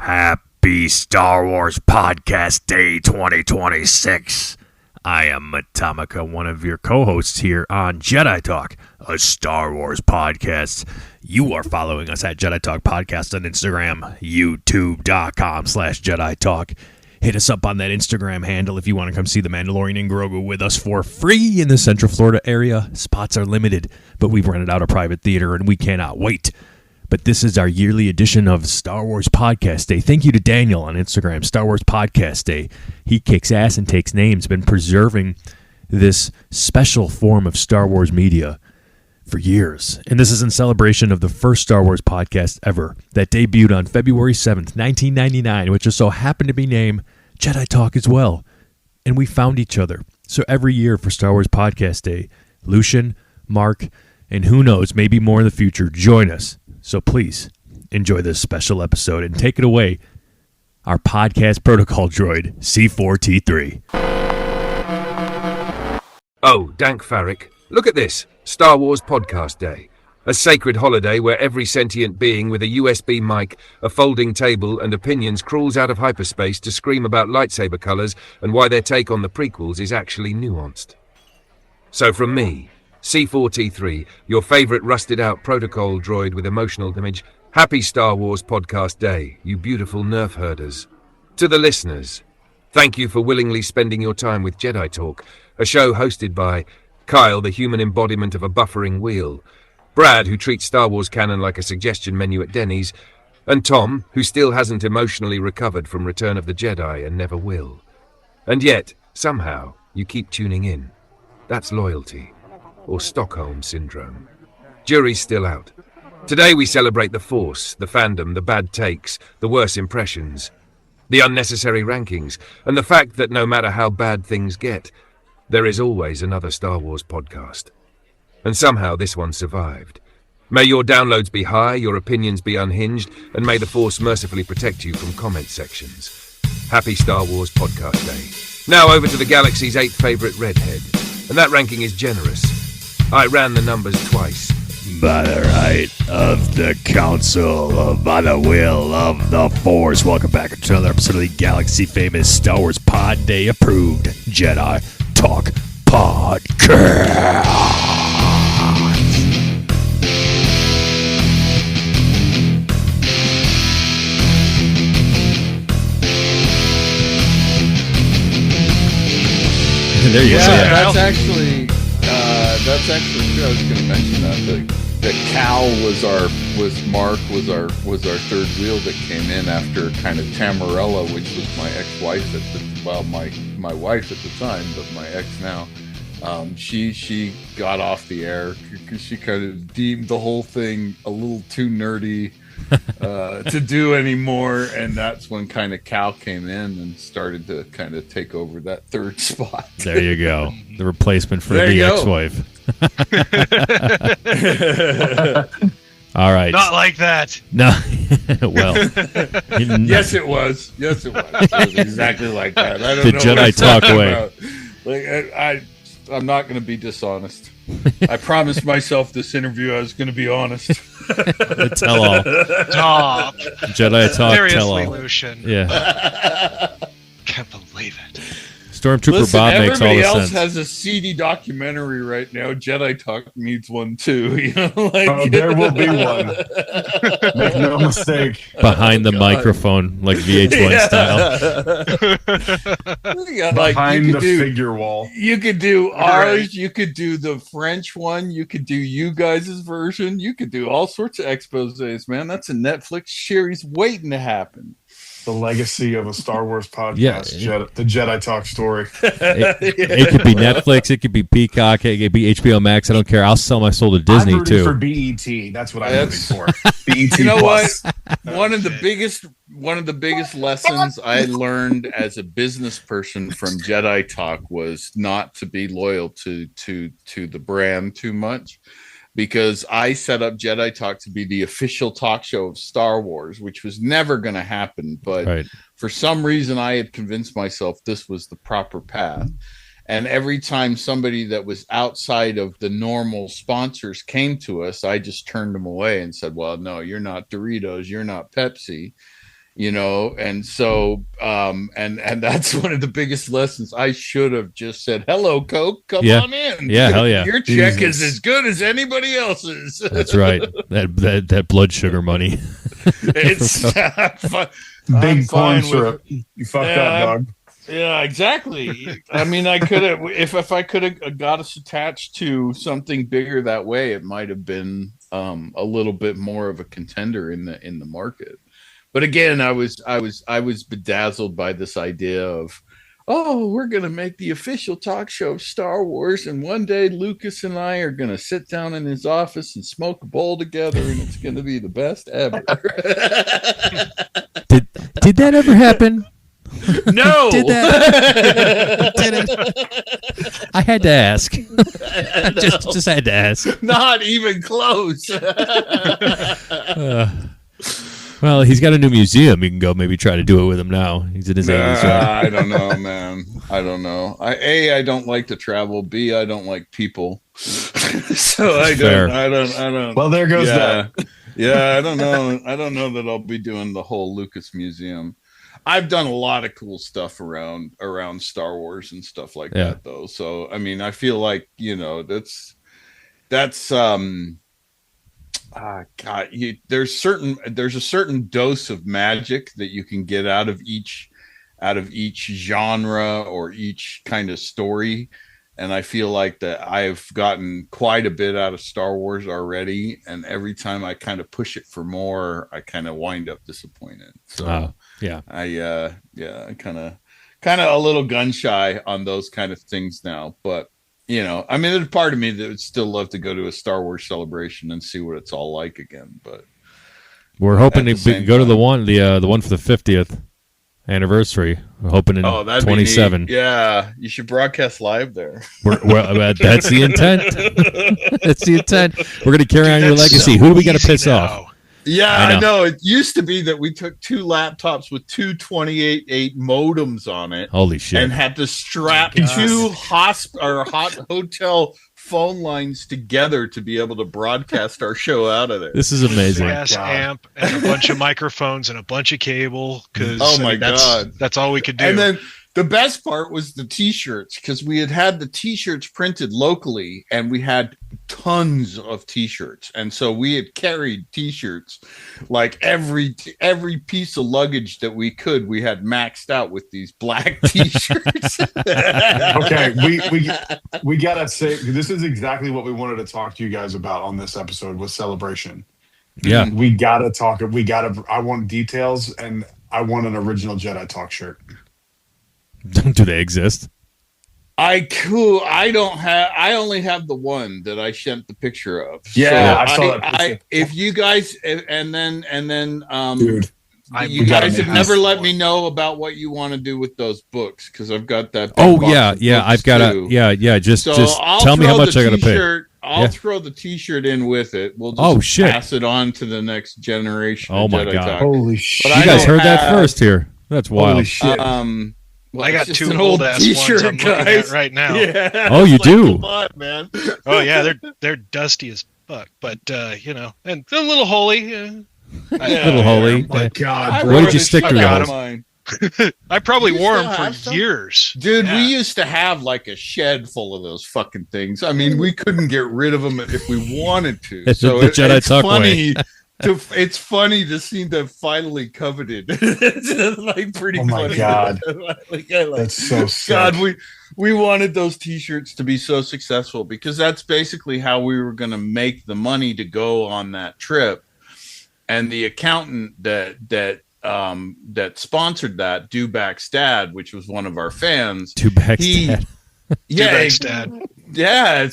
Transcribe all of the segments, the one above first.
Happy Star Wars Podcast Day 2026. I am Atomica, one of your co-hosts here on Jedi Talk, a Star Wars podcast. You are following us at Jedi Talk Podcast on Instagram, youtube.com/Jedi Talk. Hit us up on that Instagram handle if you want to come see the Mandalorian and Grogu with us for free in the Central Florida area. Spots are limited, but we've rented out a private theater and we cannot wait. But this is our yearly edition of Star Wars Podcast Day. Thank you to Daniel on Instagram, Star Wars Podcast Day. He kicks ass and takes names, been preserving this special form of Star Wars media for years. And this is in celebration of the first Star Wars podcast ever that debuted on February 7th, 1999, which just so happened to be named Jedi Talk as well. And we found each other. So every year for Star Wars Podcast Day, Lucien, Mark, and who knows, maybe more in the future, join us. So please enjoy this special episode and take it away, our podcast protocol droid, C4T3. Oh, Dank Farrick, look at this, Star Wars Podcast Day. A sacred holiday where every sentient being with a USB mic, a folding table, and opinions crawls out of hyperspace to scream about lightsaber colors and why their take on the prequels is actually nuanced. So from me, C4T3, your favorite rusted-out protocol droid with emotional damage, happy Star Wars Podcast Day, you beautiful nerf herders. To the listeners, thank you for willingly spending your time with Jedi Talk, a show hosted by Kyle, the human embodiment of a buffering wheel, Brad, who treats Star Wars canon like a suggestion menu at Denny's, and Tom, who still hasn't emotionally recovered from Return of the Jedi and never will. And yet, somehow, you keep tuning in. That's loyalty. Or Stockholm Syndrome. Jury's still out. Today we celebrate the Force, the fandom, the bad takes, the worse impressions, the unnecessary rankings, and the fact that no matter how bad things get, there is always another Star Wars podcast. And somehow this one survived. May your downloads be high, your opinions be unhinged, and may the Force mercifully protect you from comment sections. Happy Star Wars Podcast Day. Now over to the galaxy's 8th favorite redhead. And that ranking is generous. I ran the numbers twice. By the right of the council, by the will of the Force. Welcome back to another episode of the Galaxy famous Star Wars Pod Day approved Jedi Talk Podcast. There you go. That's actually true. I was going to mention that Cal was Mark was our third wheel that came in after kind of Tamarella, which was my ex-wife my wife at the time, but my ex now. She got off the air because she kind of deemed the whole thing a little too nerdy to do anymore, and that's when kind of Cal came in and started to kind of take over that third spot. There you go, the replacement for the ex-wife. All right, not like that. No. Well, yes it was it was exactly like that. I don't the know Jedi Talk way about. Like I'm not going to be dishonest. I promised myself this interview I was going to be honest. The tell-all. Stop. Jedi Talk Seriously, tell-all. Lucien. Yeah. Can't believe it. Stormtrooper Listen, Bob makes all the everybody else sense. has a seedy documentary right now. Jedi Talk needs one too. You know, there will be one. Make no mistake. Behind the microphone, like VH1 style. Behind the figure wall. You could do ours. You could do the French one. You could do you guys' version. You could do all sorts of exposés, man. That's a Netflix series waiting to happen. The legacy of a Star Wars podcast, the Jedi Talk story. It could be Netflix, it could be Peacock, it could be HBO Max. I don't care. I'll sell my soul to Disney I'm rooting too. For BET, that's what I'm rooting for. BET. You know Plus. what? One of the biggest lessons I learned as a business person from Jedi Talk was not to be loyal to the brand too much. Because I set up Jedi Talk to be the official talk show of Star Wars, which was never going to happen. But for some reason, I had convinced myself this was the proper path. And every time somebody that was outside of the normal sponsors came to us, I just turned them away and said, well, no, you're not Doritos, you're not Pepsi. and so and that's one of the biggest lessons. I should have just said, hello, Coke, come on in. Hell yeah, your check is as good as anybody else's. That's right. That blood sugar money. It's big corn syrup. You fucked up, dog. Yeah, exactly. I mean, I could have, if I could have got us attached to something bigger that way, it might have been a little bit more of a contender in the market. But again, I was bedazzled by this idea of, oh, we're going to make the official talk show of Star Wars, and one day Lucas and I are going to sit down in his office and smoke a bowl together, and it's going to be the best ever. Did that ever happen? No. Did it? I had to ask. just had to ask. Not even close. Well, he's got a new museum. You can go maybe try to do it with him now. He's in his 80s. I don't know, man. I don't know. I don't like to travel. B, I don't like people. So I don't. Well, there goes that. Yeah, I don't know. I don't know that I'll be doing the whole Lucas Museum. I've done a lot of cool stuff around Star Wars and stuff like that, though. So I mean, I feel like that's God, there's a certain dose of magic that you can get out of each genre or each kind of story. And I feel like that I've gotten quite a bit out of Star Wars already. And every time I kind of push it for more, I kind of wind up disappointed. So I kind of a little gun shy on those kind of things now. But I mean, there's part of me that would still love to go to a Star Wars celebration and see what it's all like again. But we're hoping to go to the one for the 50th anniversary. We're hoping in 27. Yeah, you should broadcast live there. That's the intent. That's the intent. We're going to carry on your legacy. Who do we got to piss off? Yeah, I know. It used to be that we took two laptops with two 28.8 modems on it. Holy shit. And had to strap two hot hotel phone lines together to be able to broadcast our show out of there. This is amazing. Gas amp and a bunch of microphones and a bunch of cable. God. That's all we could do. And then the best part was the t-shirts, because we had the t-shirts printed locally and we had tons of t-shirts. And so we had carried t-shirts like every piece of luggage that we could. We had maxed out with these black t-shirts. Okay, we gotta say this is exactly what we wanted to talk to you guys about on this episode with Celebration. Yeah. We gotta talk. I want details, and I want an original Jedi Talk shirt. Do they exist? I only have the one that I sent the picture of. Yeah, so I saw that. If you guys and then dude, you guys have never let me know about what you want to do with those books, because I've got that. I've got to. Just tell me how much I got to pay. I'll throw the t-shirt in with it. We'll just pass it on to the next generation. Oh my Jedi God! Talk. Holy shit! You guys heard that first here. That's wild. Holy shit! Well, I got two old ass ones I'm looking at right now. Yeah. Oh, you do? Come on, man. Oh yeah, they're dusty as fuck, but and they're a little holy. A little holy. Oh my God! Where did you stick to those? I probably wore them for years. Dude, we used to have like a shed full of those fucking things. I mean, we couldn't get rid of them if we wanted to. So the Jedi Talk funny. It's funny to see them finally coveted. It's like pretty funny. Oh my God. That's so sick. God, we wanted those t-shirts to be so successful, because that's basically how we were going to make the money to go on that trip. And the accountant that sponsored that, Dubak's dad, which was one of our fans. Dubak's dad. Dubak's dad. Yeah,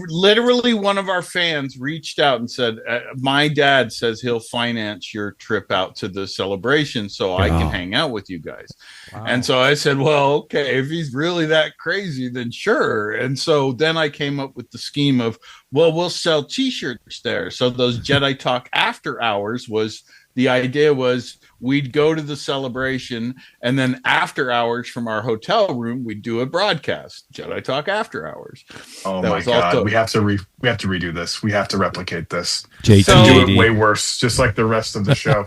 literally one of our fans reached out and said, my dad says he'll finance your trip out to the celebration so I can hang out with you guys. Wow. And so I said, well, okay, if he's really that crazy, then sure. And so then I came up with the scheme of, well, we'll sell t-shirts there. So those Jedi Talk after hours was the idea was we'd go to the celebration, and then after hours from our hotel room, we'd do a broadcast, Jedi Talk After Hours. Oh That my was god, also- we have to redo this. We have to replicate this. JT, So- Do it way worse, just like the rest of the show.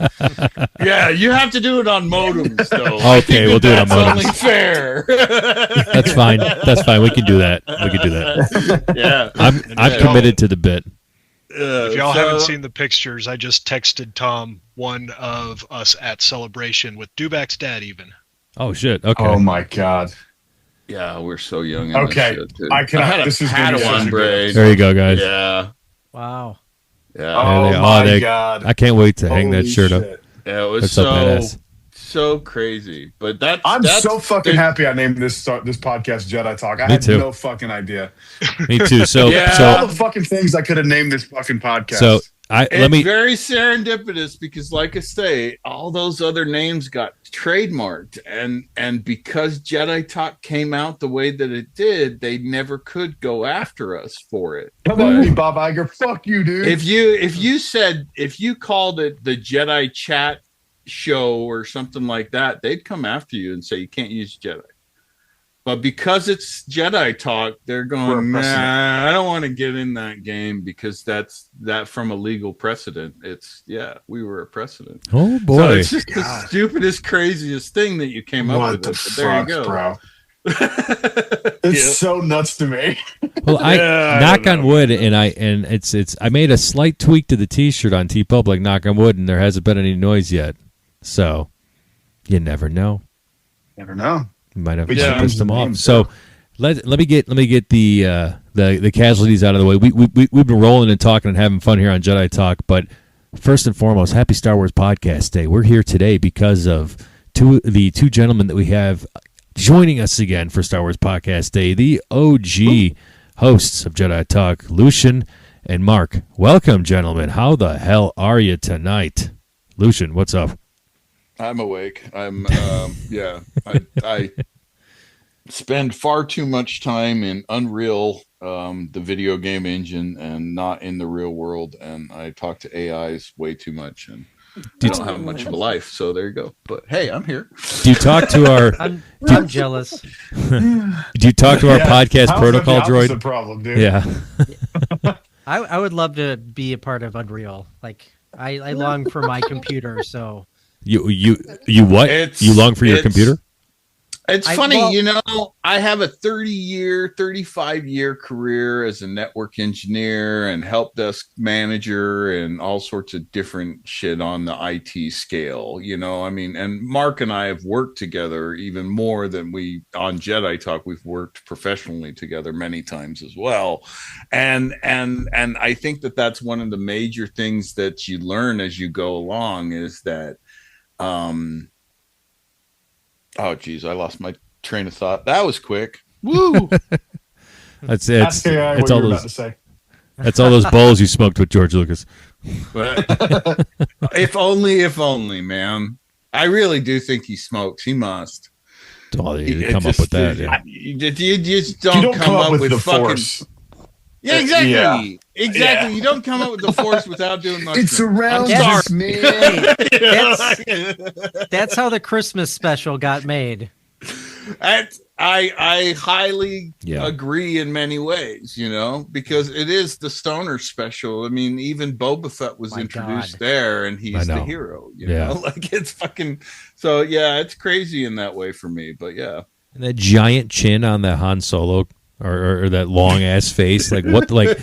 Yeah, you have to do it on modems, though. Okay, we'll do it on That's modems. only fair. That's fine. That's fine. We can do that. We can do that. Yeah. I'm committed to the bit. If y'all haven't seen the pictures, I just texted Tom one of us at Celebration with Dubak's dad even. Oh shit. Okay. Oh my god. Yeah, we're so young. In Okay, this shit, dude. I cannot- had a this is gonna be such a Padawan good braid. There you go, guys. Yeah, Wow. yeah. Oh they- my they- god. I can't wait to hang that Holy shirt up. shit. Yeah, it was That's so so badass. so crazy. But I'm that's so fucking the- happy I named this podcast Jedi Talk. I Me had too. no fucking idea. Me too. So Yeah. All the fucking things I could have named this fucking podcast. so I It's let me very serendipitous because, like I say, all those other names got trademarked, and because Jedi Talk came out the way that it did, they never could go after us for it. come at me, Bob Iger. Fuck you, dude. If you called it the Jedi Chat Show or something like that, they'd come after you and say you can't use Jedi. But because it's Jedi Talk, they're We're a going, precedent. nah, I don't want to get in that game because that's from a legal precedent. We were a precedent. oh So boy. it's just the stupidest, craziest thing that you came up what with. the But fuck, there you go. bro? It's so nuts to me. Well, I Yeah, I knock don't on know. wood, and it's I made a slight tweak to the T-shirt on TeePublic. Knock on wood, and there hasn't been any noise yet. So you never know. Never know. You might have We might changed piss the them off. name, So let me get the casualties out of the way. We've been rolling and talking and having fun here on Jedi Talk, but first and foremost, happy Star Wars Podcast Day. We're here today because of the two gentlemen that we have joining us again for Star Wars Podcast Day, the OG hosts of Jedi Talk, Lucien and Mark. Welcome, gentlemen. How the hell are you tonight? Lucien, what's up? I'm awake. I'm I spend far too much time in Unreal, the video game engine, and not in the real world. And I talk to AIs way too much, and I don't have much of a life. So there you go. But hey, I'm here. Do you talk to our I'm jealous. do you talk to our Yeah. podcast How's protocol that the droid? opposite problem, dude? Yeah. I would love to be a part of Unreal. Like I long for my computer, so You what? You long for your computer? It's I- funny, well- I have a 35-year career as a network engineer and help desk manager and all sorts of different shit on the IT scale, I mean, and Mark and I have worked together even more than we on Jedi Talk. We've worked professionally together many times as well. And I think that that's one of the major things that you learn as you go along is that, oh geez, I lost my train of thought. That was quick. Woo! It's Ask AI it's what all you're about those to say. it's all those bowls you smoked with George Lucas. But if only, man. I really do think he smokes. He must. Oh, you It come up just- with that. Yeah. You just You don't come up with the fucking. force. Yeah, exactly. Yeah. Exactly. Yeah. You don't come up with the force without doing much. It's around I'm us, man. that's how the Christmas special got made. I highly Yeah. agree in many ways, because it is the stoner special. I mean, even Boba Fett was My introduced God. there, and he's I the know. hero. Yeah. Like it's fucking. So yeah, it's crazy in that way for me. But yeah, And that giant chin on that Han Solo or that long ass face, like what, like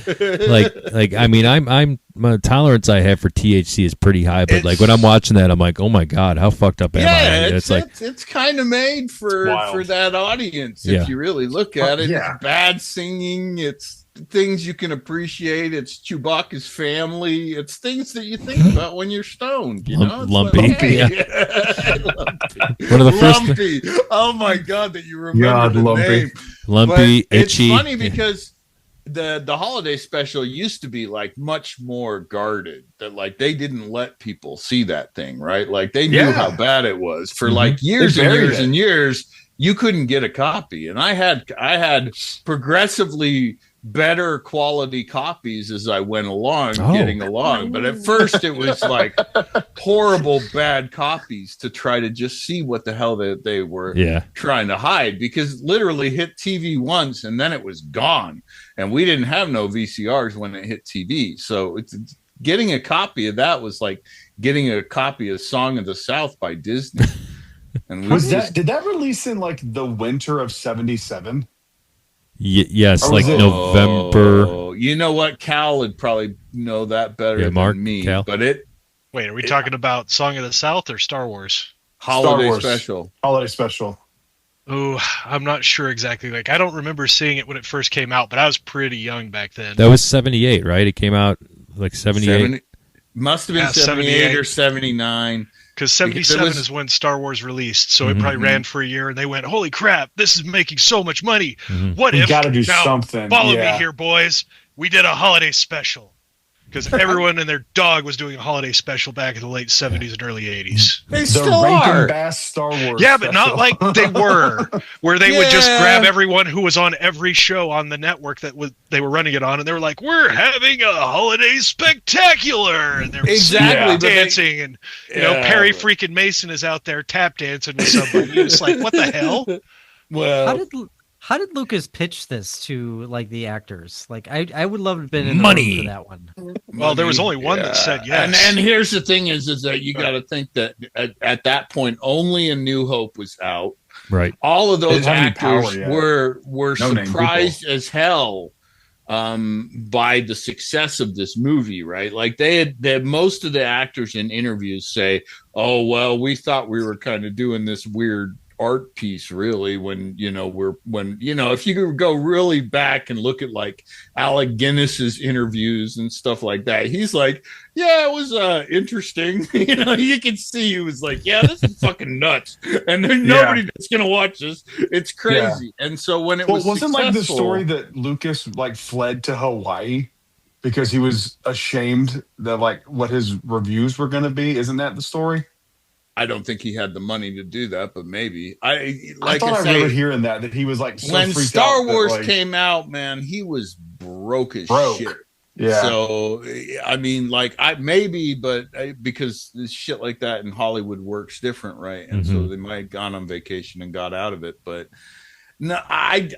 I mean, I'm my tolerance I have for THC is pretty high, but like when I'm watching that, I'm like, oh my god, how fucked up am I? it's kind of made for wild. that audience. Yeah. If you really look at it, Yeah. it's bad singing. It's things you can appreciate. It's Chewbacca's family. It's things that you think about when you're stoned. It's Lumpy, like, hey. Lumpy. One of the first Lumpy. Oh my god, that you remember God, the Lumpy. name. lumpy, But itchy. It's funny because the holiday special used to be like much more guarded. That like they didn't let people see that thing, right? Like they knew Yeah. how bad it was for Mhm. like years They and buried years it. and years. You couldn't get a copy, and I had progressively better quality copies as I went along, getting along. But at first it was like horrible bad copies to try to just see what the hell they were trying to hide, because literally hit TV once and then it was gone. And we didn't have no VCRs when it hit TV. So it's getting a copy of that was like getting a copy of Song of the South by Disney. And did that release in like the winter of 77? Yes, like November. You know what? Cal would probably know that better than me. Cal. But wait, are we talking about Song of the South or Star Wars? Holiday Special. Holiday Special. Oh, I'm not sure exactly. Like, I don't remember seeing it when it first came out, but I was pretty young back then. That was 78, right? It came out like 78. Must have been 78 or 79. Because 77 is when Star Wars released, so it probably ran for a year, and they went, holy crap, this is making so much money. What if, gotta do something. Follow me here, boys. We did a holiday special. Because everyone and their dog was doing a holiday special back in the late 70s and early 80s. They still are. Bass Star Wars Yeah, but not like they were, where they would just grab everyone who was on every show on the network that they were running it on, and they were like, we're having a holiday spectacular. And they're dancing, and you know, Perry freaking Mason is out there tap dancing with somebody. It's like, what the hell? Well, how did Lucas pitch this to like the actors? Like, I would love to have been in the room for that one. Well, there was only one that said yes. And here's the thing is that you got to think that at that point, only A New Hope was out. Right. All of those actors were surprised as hell by the success of this movie, right? Like they had most of the actors in interviews say, oh, well, we thought we were kind of doing this weird art piece really when if you go really back and look at like Alec Guinness's interviews and stuff like that, he's like, yeah, it was interesting. You can see he was like, yeah, this is fucking nuts, and there's nobody that's gonna watch this. It's crazy. And so when it wasn't like the story that Lucas like fled to Hawaii because he was ashamed that like what his reviews were going to be. Isn't that the story? I don't think he had the money to do that, but maybe. I remember hearing that he was like so when freaked Star out Wars that, came out, man, he was broke as shit. Yeah. So I mean, like because shit like that in Hollywood works different, right? And so they might have gone on vacation and got out of it, but no, I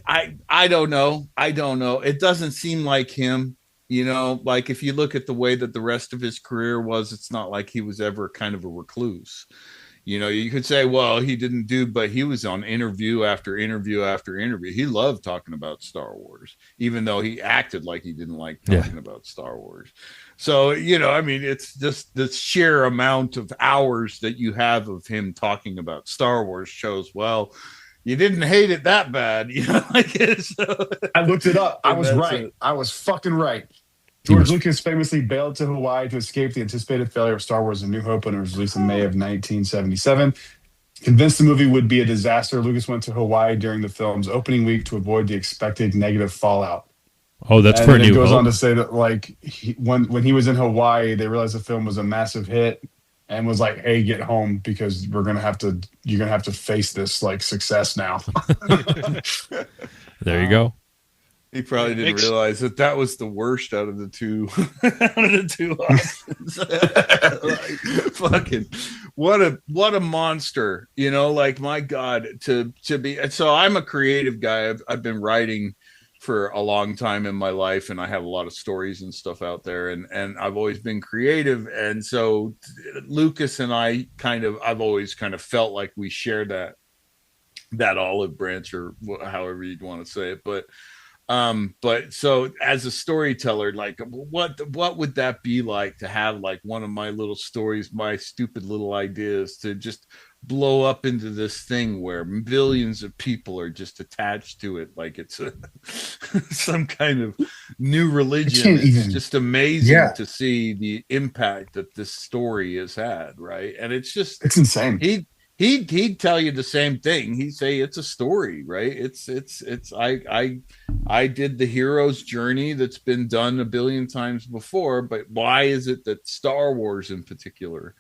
don't know. I don't know. It doesn't seem like him. Like if you look at the way that the rest of his career was, it's not like he was ever kind of a recluse. You could say, well, he didn't but he was on interview after interview after interview. He loved talking about Star Wars, even though he acted like he didn't like talking about Star Wars. So, I mean, it's just the sheer amount of hours that you have of him talking about Star Wars shows, well, you didn't hate it that bad. So, I looked it up. I was right. I was fucking right. George Lucas famously bailed to Hawaii to escape the anticipated failure of Star Wars: A New Hope when it was released in May of 1977. Convinced the movie would be a disaster, Lucas went to Hawaii during the film's opening week to avoid the expected negative fallout. Oh, that's for a New Hope. It goes on to say that like when he was in Hawaii, they realized the film was a massive hit and was like, hey, get home because you're gonna have to face this like success now. There you go. He probably didn't realize that was the worst out of the two options. Like, fucking what a monster, like my God, to be. So I'm a creative guy. I've been writing for a long time in my life, and I have a lot of stories and stuff out there, and I've always been creative. And so Lucas and I I've always kind of felt like we share that olive branch, or however you'd want to say it. But so as a storyteller, like what would that be like to have like one of my little stories, my stupid little ideas to just blow up into this thing where billions of people are just attached to it, like it's some kind of new religion. It's just amazing to see the impact that this story has had, right? And it's insane. He'd tell you the same thing. He'd say it's a story, right? I did the hero's journey that's been done a billion times before, but why is it that Star Wars in particular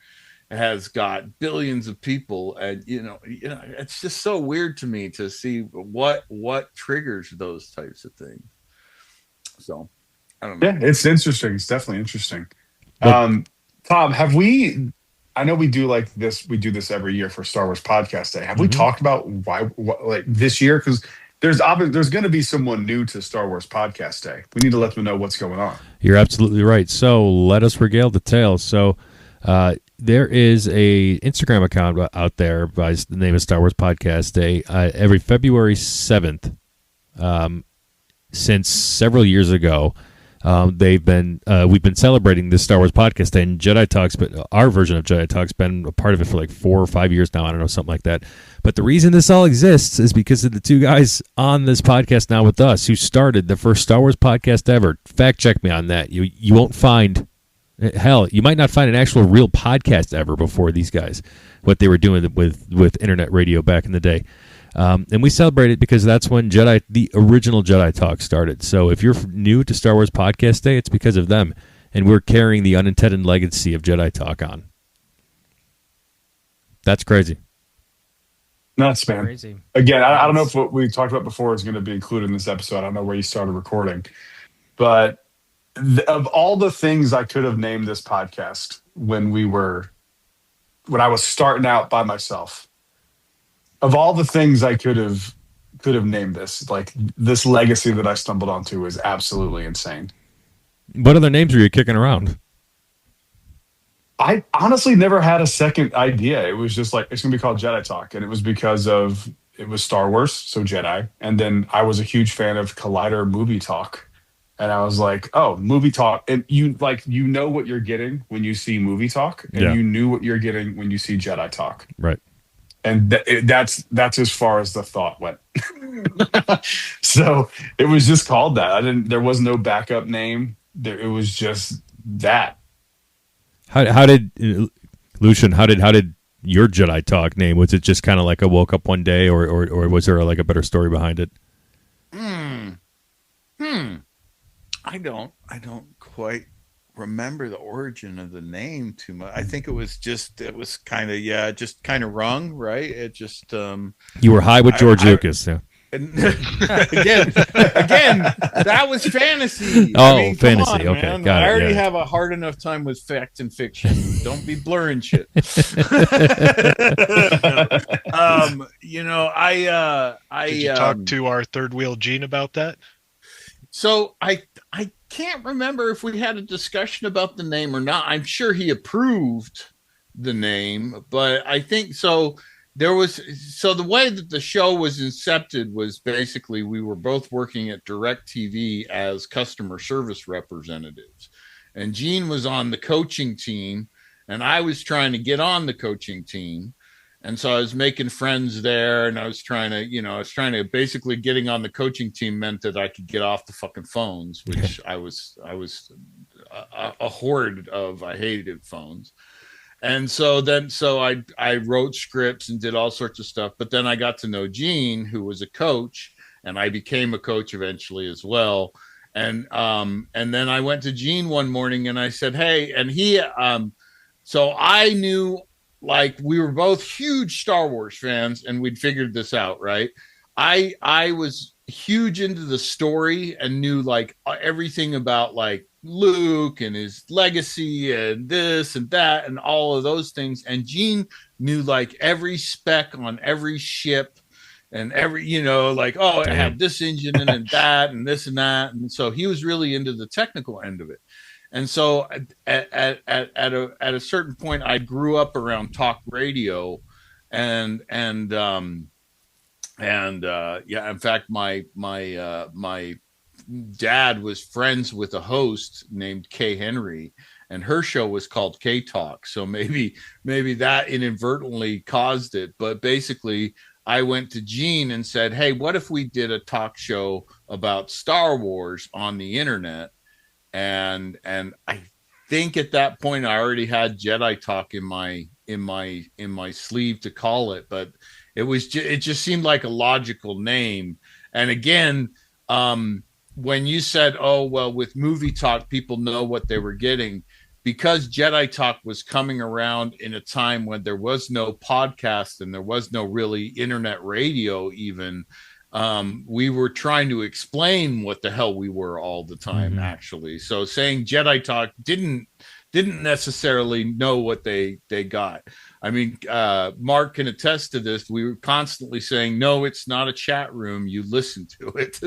has got billions of people? And it's just so weird to me to see what triggers those types of things. So I don't know. Yeah, it's interesting. It's definitely interesting. Tom, I know we do this every year for Star Wars Podcast Day. Have we talked about like this year? Because there's going to be someone new to Star Wars Podcast Day. We need to let them know what's going on. You're absolutely right. So let us regale the tale. So there is a Instagram account out there by the name of Star Wars Podcast Day. Every February 7th, since several years ago, we've been celebrating this Star Wars Podcast Day, and Jedi Talk's our version of Jedi Talk's been a part of it for like 4 or 5 years now. I don't know, something like that. But the reason this all exists is because of the two guys on this podcast now with us who started the first Star Wars podcast ever. Fact check me on that. You won't find, hell, you might not find an actual real podcast ever before these guys, what they were doing with internet radio back in the day. And we celebrate it because that's when the original Jedi Talk started. So if you're new to Star Wars Podcast Day, it's because of them. And we're carrying the unintended legacy of Jedi Talk on. That's crazy. Nuts, man. Crazy. Again, I don't know if what we talked about before is going to be included in this episode. I don't know where you started recording. But of all the things I could have named this podcast when I was starting out by myself, of all the things I could have named this, like this legacy that I stumbled onto is absolutely insane. What other names were you kicking around? I honestly never had a second idea. It was just like, it's going to be called Jedi Talk. And it was because it was Star Wars, so Jedi. And then I was a huge fan of Collider Movie Talk. And I was like, oh, Movie Talk. And you know what you're getting when you see Movie Talk. And you knew what you're getting when you see Jedi Talk. Right. And that's as far as the thought went. So it was just called that. There was no backup name. It was just that. How did Lucien? How did your Jedi Talk name? Was it just kind of like I woke up one day, or was there like a better story behind it? I don't quite remember the origin of the name too much. I think it was kind of wrong, right? It just you were high with George Lucas, yeah. again, that was fantasy. Oh, fantasy. On, okay, man. got it. I already have a hard enough time with fact and fiction. Don't be blurring shit. Did you talk to our third wheel Gene about that? So I can't remember if we had a discussion about the name or not. I'm sure he approved the name, but I think so. The way that the show was incepted was basically we were both working at DirecTV as customer service representatives, and Gene was on the coaching team, and I was trying to get on the coaching team. And so I was making friends there, and I was trying to basically getting on the coaching team meant that I could get off the fucking phones, which I was a horde of. I hated phones. And so I wrote scripts and did all sorts of stuff. But then I got to know Gene, who was a coach, and I became a coach eventually as well. And then I went to Gene one morning and I said, hey, and he, so I knew, like, we were both huge Star Wars fans and we'd figured this out, right? I was huge into the story and knew like everything about like Luke and his legacy and this and that and all of those things. And Gene knew like every spec on every ship and every, like, oh, it had this engine and that and this and that. And so he was really into the technical end of it. And so at a certain point, I grew up around talk radio, and in fact, my dad was friends with a host named Kay Henry, and her show was called K Talk. So maybe that inadvertently caused it. But basically, I went to Gene and said, "Hey, what if we did a talk show about Star Wars on the internet?" And I think at that point I already had Jedi Talk in my sleeve to call it, but it just seemed like a logical name. And again, when you said, oh, well, with Movie Talk, people know what they were getting, because Jedi Talk was coming around in a time when there was no podcast and there was no really internet radio even. We were trying to explain what the hell we were all the time, actually. So saying Jedi Talk didn't necessarily know what they got. I mean, Mark can attest to this. We were constantly saying, "No, it's not a chat room. You listen to it."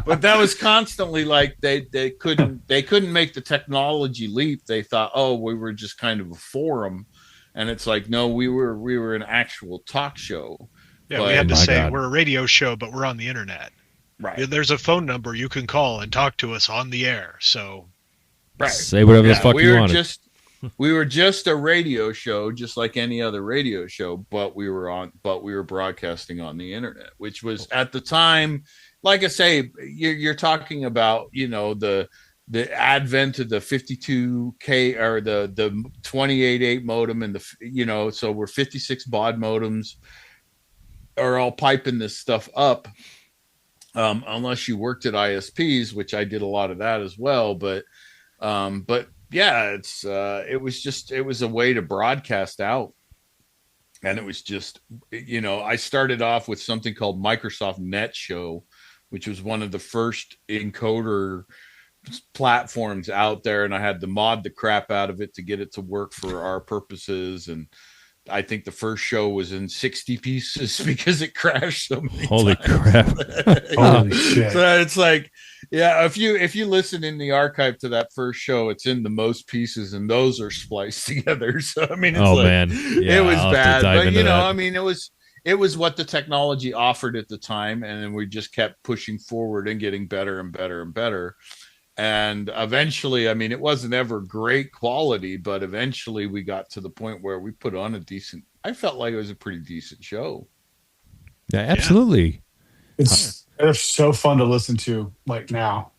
But that was constantly like they couldn't make the technology leap. They thought, "Oh, we were just kind of a forum," and it's like, no, we were an actual talk show. Yeah, but, we had to say we're a radio show, but we're on the internet. Right. There's a phone number you can call and talk to us on the air. So, right. Say whatever the fuck you want. We were just a radio show, just like any other radio show, but we were broadcasting on the internet, which was at the time, like I say, you're talking about, the advent of the 52K or the 28.8 modem and so we're 56 baud modems are all piping this stuff up. Unless you worked at ISPs, which I did a lot of that as well. But yeah, it was a way to broadcast out. And it was just, I started off with something called Microsoft Net Show, which was one of the first encoder platforms out there. And I had to mod the crap out of it to get it to work for our purposes. And I think the first show was in 60 pieces because it crashed so many Holy times. crap. Holy shit. So it's like, yeah, if you listen in the archive to that first show, it's in the most pieces and those are spliced together. So I mean, it's man. Yeah, it was bad, but I mean, it was what the technology offered at the time. And then we just kept pushing forward and getting better and better and better. And eventually, I mean, it wasn't ever great quality, but eventually we got to the point where we put on I felt like it was a pretty decent show. Yeah, absolutely. They're so fun to listen to like now.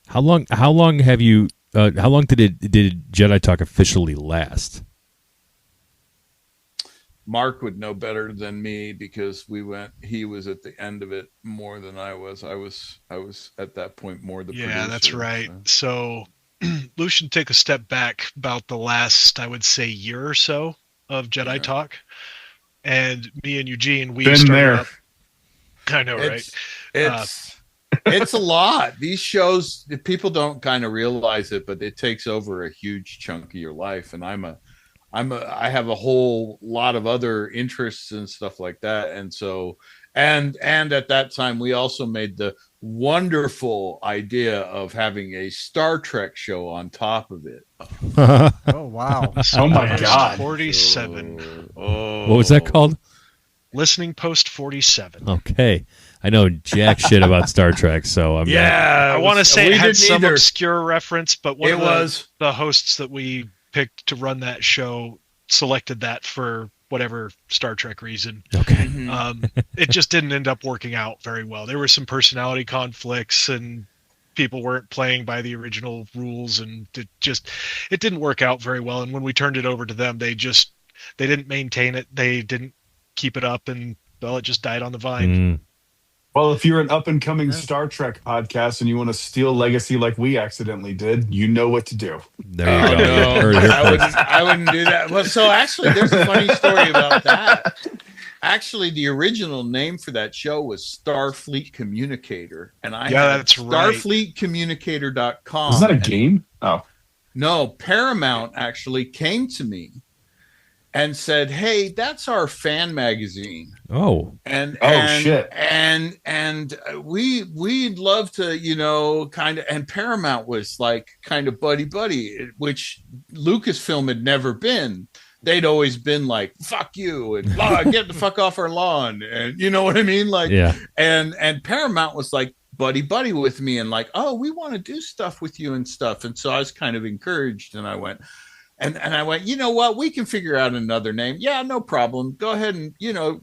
How long have you how long did Jedi Talk officially last? Mark would know better than me because he was at the end of it more than I was. I was at that point more the producer. That's right. So Lucien took a step back about the last, I would say, year or so of Jedi Talk. And me and Eugene, we started there. up. I know, right? It's a lot. These shows, people don't kind of realize it, but it takes over a huge chunk of your life. And I have a whole lot of other interests and stuff like that. And so, and at that time, we also made the wonderful idea of having a Star Trek show on top of it. Oh, wow. Oh my God. 47. Oh, What was that called? Listening Post 47. Okay. I know jack shit about Star Trek, so I'm I want to say it had some either. obscure reference, but one of the hosts that we picked to run that show selected that for whatever Star Trek reason. Okay. It just didn't end up working out very well. There were some personality conflicts and people weren't playing by the original rules, and it didn't work out very well. And when we turned it over to them, they didn't maintain it. They didn't keep it up, and well, it just died on the vine. Well, if you're an up-and-coming Star Trek podcast and you want to steal legacy like we accidentally did, you know what to do. There you go. No, I wouldn't do that. Well, so actually, there's a funny story about that. Actually, the original name for that show was Starfleet Communicator, and that's right. StarfleetCommunicator.com. Is that a game? Oh, no, Paramount actually came to me and said, "Hey, that's our fan magazine." Oh. Shit. And we'd love to, kind of, and Paramount was like kind of buddy, which Lucasfilm had never been. They'd always been like, "Fuck you," and get the fuck off our lawn. And you know what I mean? Like, yeah. And Paramount was like buddy with me and like, "Oh, we want to do stuff with you and stuff." And so I was kind of encouraged, and I went, And I went, you know what? We can figure out another name. Yeah, no problem. Go ahead and,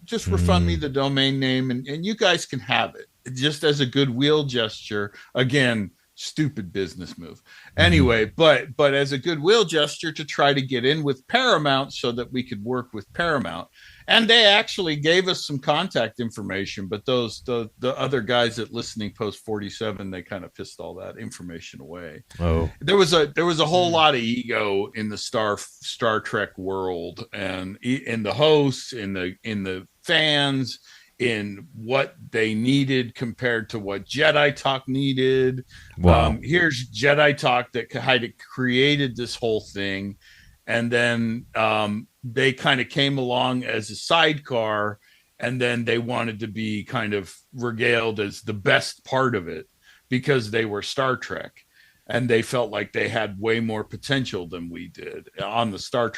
just refund me the domain name and you guys can have it just as a goodwill gesture. Again, stupid business move. Anyway, but as a goodwill gesture to try to get in with Paramount so that we could work with Paramount. And they actually gave us some contact information, but the other guys at Listening Post 47, they kind of pissed all that information away. Oh, there was a whole lot of ego in the Star Trek world, and in the hosts, in the fans, in what they needed compared to what Jedi Talk needed. Wow. Here's Jedi Talk that kind of created this whole thing, and then they kind of came along as a sidecar, and then they wanted to be kind of regaled as the best part of it because they were Star Trek, and they felt like they had way more potential than we did on the Star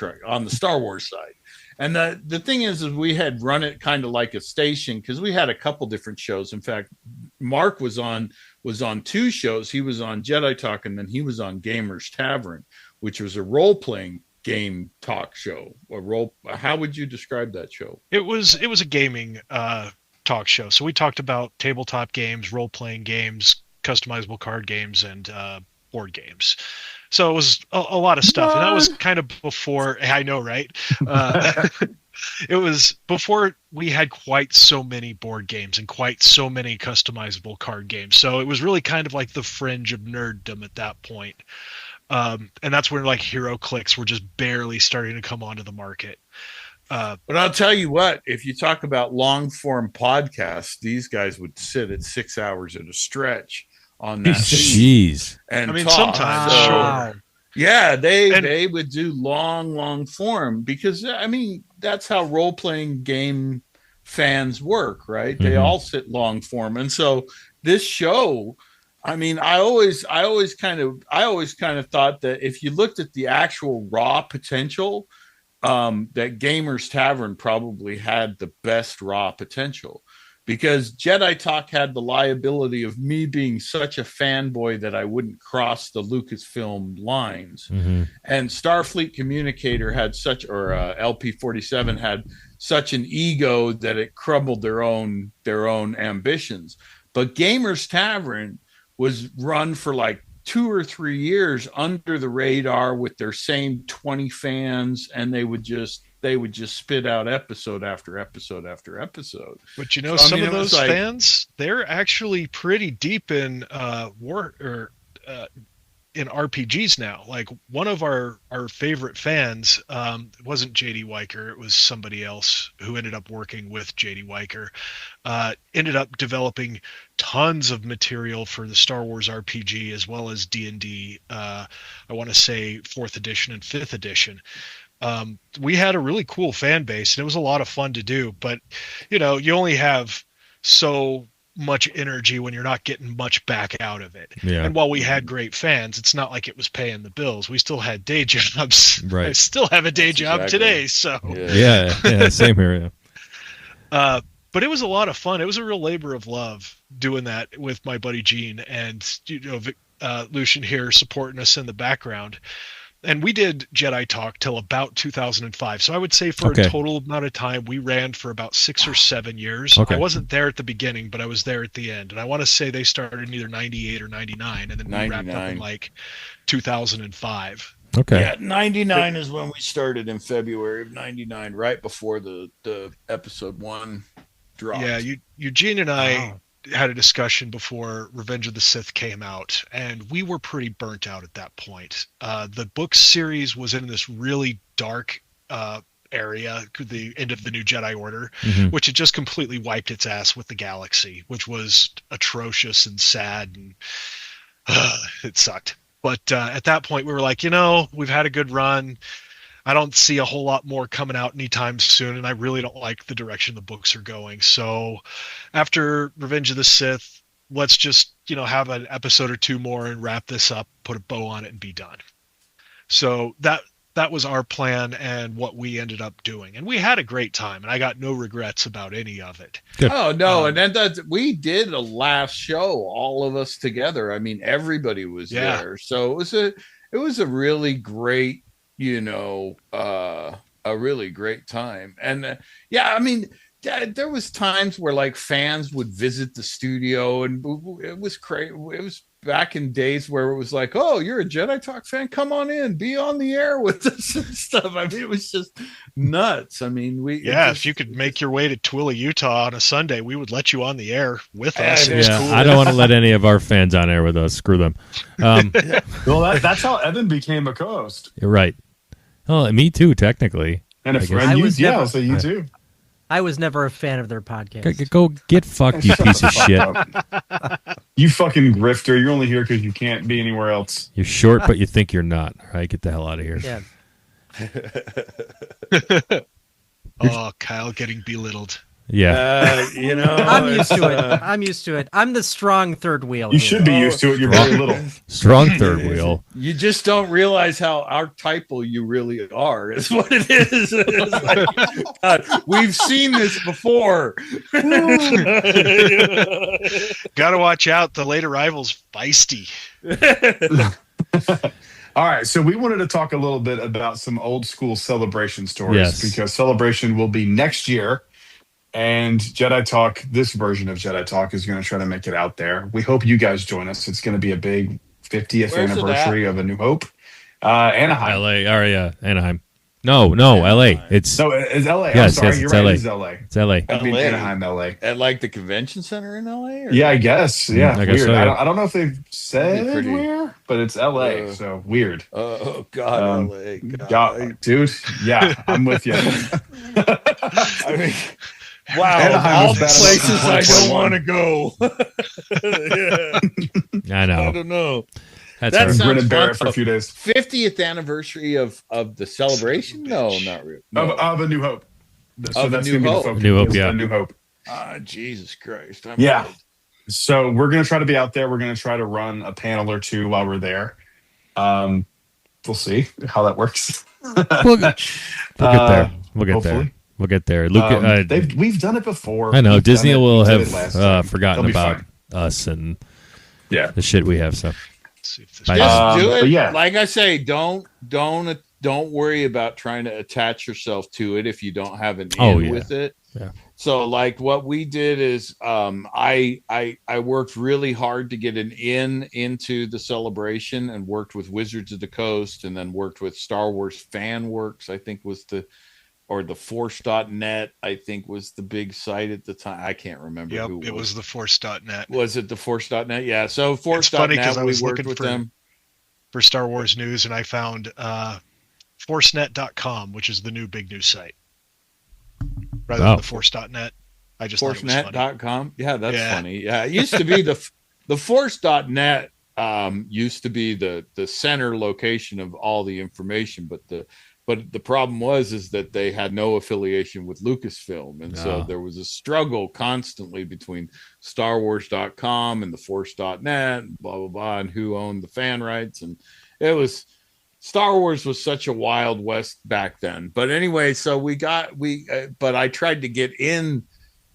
Wars side. And the thing is we had run it kind of like a station because we had a couple different shows. In fact, Mark was on two shows. He was on Jedi Talk, and then he was on Gamers Tavern, which was a role-playing game talk show. How would you describe that show? It was a gaming talk show. So we talked about tabletop games, role-playing games, customizable card games, and board games. So it was a lot of stuff. And that was kind of before, I know, right? It was before we had quite so many board games and quite so many customizable card games. So it was really kind of like the fringe of nerddom at that point. And that's when like Hero Clicks were just barely starting to come onto the market. But I'll tell you what, if you talk about long form podcasts, these guys would sit at 6 hours at a stretch on that. Jeez. And I mean, talk. sometimes, sure. Yeah, they would do long form because, I mean, that's how kind game fans work, right? They all sit long form. And so this show, I mean, I always kind of thought that if you looked at the actual raw potential, that Gamers Tavern probably had the best raw potential, because Jedi Talk had the liability of me being such a fanboy that I wouldn't cross the Lucasfilm lines. And Starfleet Communicator had LP-47 had such an ego that it crumbled their own ambitions. But Gamers Tavern was run for like 2 or 3 years under the radar with their same 20 fans, and they would just spit out episode after episode after episode. But you know, so, some of those fans, they're actually pretty deep in in RPGs now. Like one of our favorite fans, it wasn't JD Weicker, it was somebody else who ended up working with JD Weicker, ended up developing tons of material for the Star Wars RPG as well as D&D. I want to say 4th edition and 5th edition. We had a really cool fan base, and it was a lot of fun to do, but you know, you only have so much energy when you're not getting much back out of it. Yeah. And while we had great fans, it's not like it was paying the bills. We still had day jobs. Right. I still have a day job today. So yeah, same here. Yeah. But it was a lot of fun. It was a real labor of love doing that with my buddy Gene, and you know, Lucien here supporting us in the background. And we did Jedi Talk till about 2005. So I would say for a total amount of time, we ran for about 6 or 7 years. I wasn't there at the beginning, but I was there at the end. And I want to say they started in either 98 or 99, and then we wrapped up in like 2005. Okay. Yeah, 99 is when we started, in February of 99, right before the episode 1 dropped. Yeah, Eugene and I had a discussion before Revenge of the Sith came out, and we were pretty burnt out at that point. The book series was in this really dark area, the end of the New Jedi Order, which had just completely wiped its ass with the galaxy, which was atrocious and sad, and it sucked. But at that point, we were like, you know, we've had a good run. I don't see a whole lot more coming out anytime soon, and I really don't like the direction the books are going. So after Revenge of the Sith, let's just, you know, have an episode or 2 more and wrap this up, put a bow on it, and be done. So that was our plan and what we ended up doing. And we had a great time, and I got no regrets about any of it. Good. Oh, no. And then we did a last show, all of us together. I mean, everybody was there. So it was a really great, you know, a really great time. And I mean, there was times where like fans would visit the studio, and it was crazy. back in days where it was like, oh, you're a Jedi Talk fan, come on in, be on the air with us and stuff. I mean, it was just nuts. I mean, if you could make your way to Twilla, Utah on a Sunday, we would let you on the air with us. It was cool. I don't want to let any of our fans on air with us. Screw them. Well, that's how Evan became a co-host. You're right. Oh, me too, technically. And a friend, so you too. I was never a fan of their podcast. Go get fucked, you piece of shit. You fucking grifter. You're only here because you can't be anywhere else. You're short, but you think you're not. All right, get the hell out of here. Yeah. Oh, Kyle getting belittled. Yeah. I'm used to it. I'm used to it. I'm the strong third wheel. You should be used to it. You're very little. Strong third wheel. You just don't realize how archetypal you really are, is what it is. It's like, God, we've seen this before. Gotta watch out. The late arrival's feisty. All right, so we wanted to talk a little bit about some old school Celebration stories because Celebration will be next year. And Jedi Talk, this version of Jedi Talk, is going to try to make it out there. We hope you guys join us. It's going to be a big 50th anniversary of A New Hope. Anaheim. LA. Anaheim. No, LA. It's LA. Yes, I'm sorry, it's you're right. LA. It is LA. It's LA. I mean, Anaheim, LA. At like the convention center in LA? Yeah, I guess. Yeah, I guess weird. so, yeah. I don't know if they've said where, but it's LA, so weird. Oh, God, LA. God, dude. Yeah, I'm with you. I mean, wow, Anaheim all was bad places I don't want to go. I know. I don't know. That's That our- sounds Grin and bear fun. it for a few days. 50th anniversary of the celebration? No, not really. No. Of A New Hope. So Of A that's New going to be the Hope. focus. New Hope, It's yeah. A New Hope. Jesus Christ. Yeah. So we're going to try to be out there. We're going to try to run a panel or two while we're there. We'll see how that works. We'll get there. We'll get hopefully. there. We'll get there. Luke, We've done it before. I know We've Disney done it. will We did it last time. have forgotten They'll be about fine. us and Yeah. the shit we have. So See if this Bye. Just do it. But yeah. Like I say, don't worry about trying to attach yourself to it if you don't have an in with it. Yeah. So like what we did is I worked really hard to get an into the celebration and worked with Wizards of the Coast and then worked with Star Wars FanWorks, I think was the Force.net, I think was the big site at the time. I can't remember who it was the Force.net. Was it the Force.net? Yeah. So It's funny because Force.net, I was we worked looking with for them. for Star Wars news and I found forcenet.com, which is the new big news site. Rather than the force.net. I just thought it was funny. Forcenet.com. Yeah, that's funny. Yeah, it used to be the Force.net used to be the center location of all the information, but the problem was that they had no affiliation with Lucasfilm, and so there was a struggle constantly between StarWars.com and the Force.net, and blah blah blah, and who owned the fan rights, and it was. Star Wars was such a wild west back then. But anyway, so but I tried to get in,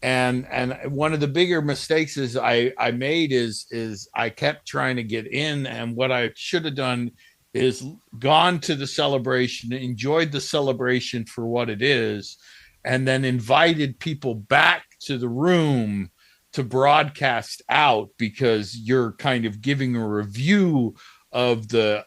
and one of the bigger mistakes is I made is I kept trying to get in, and what I should have done is gone to the celebration, enjoyed the celebration for what it is, and then invited people back to the room to broadcast out, because you're kind of giving a review of the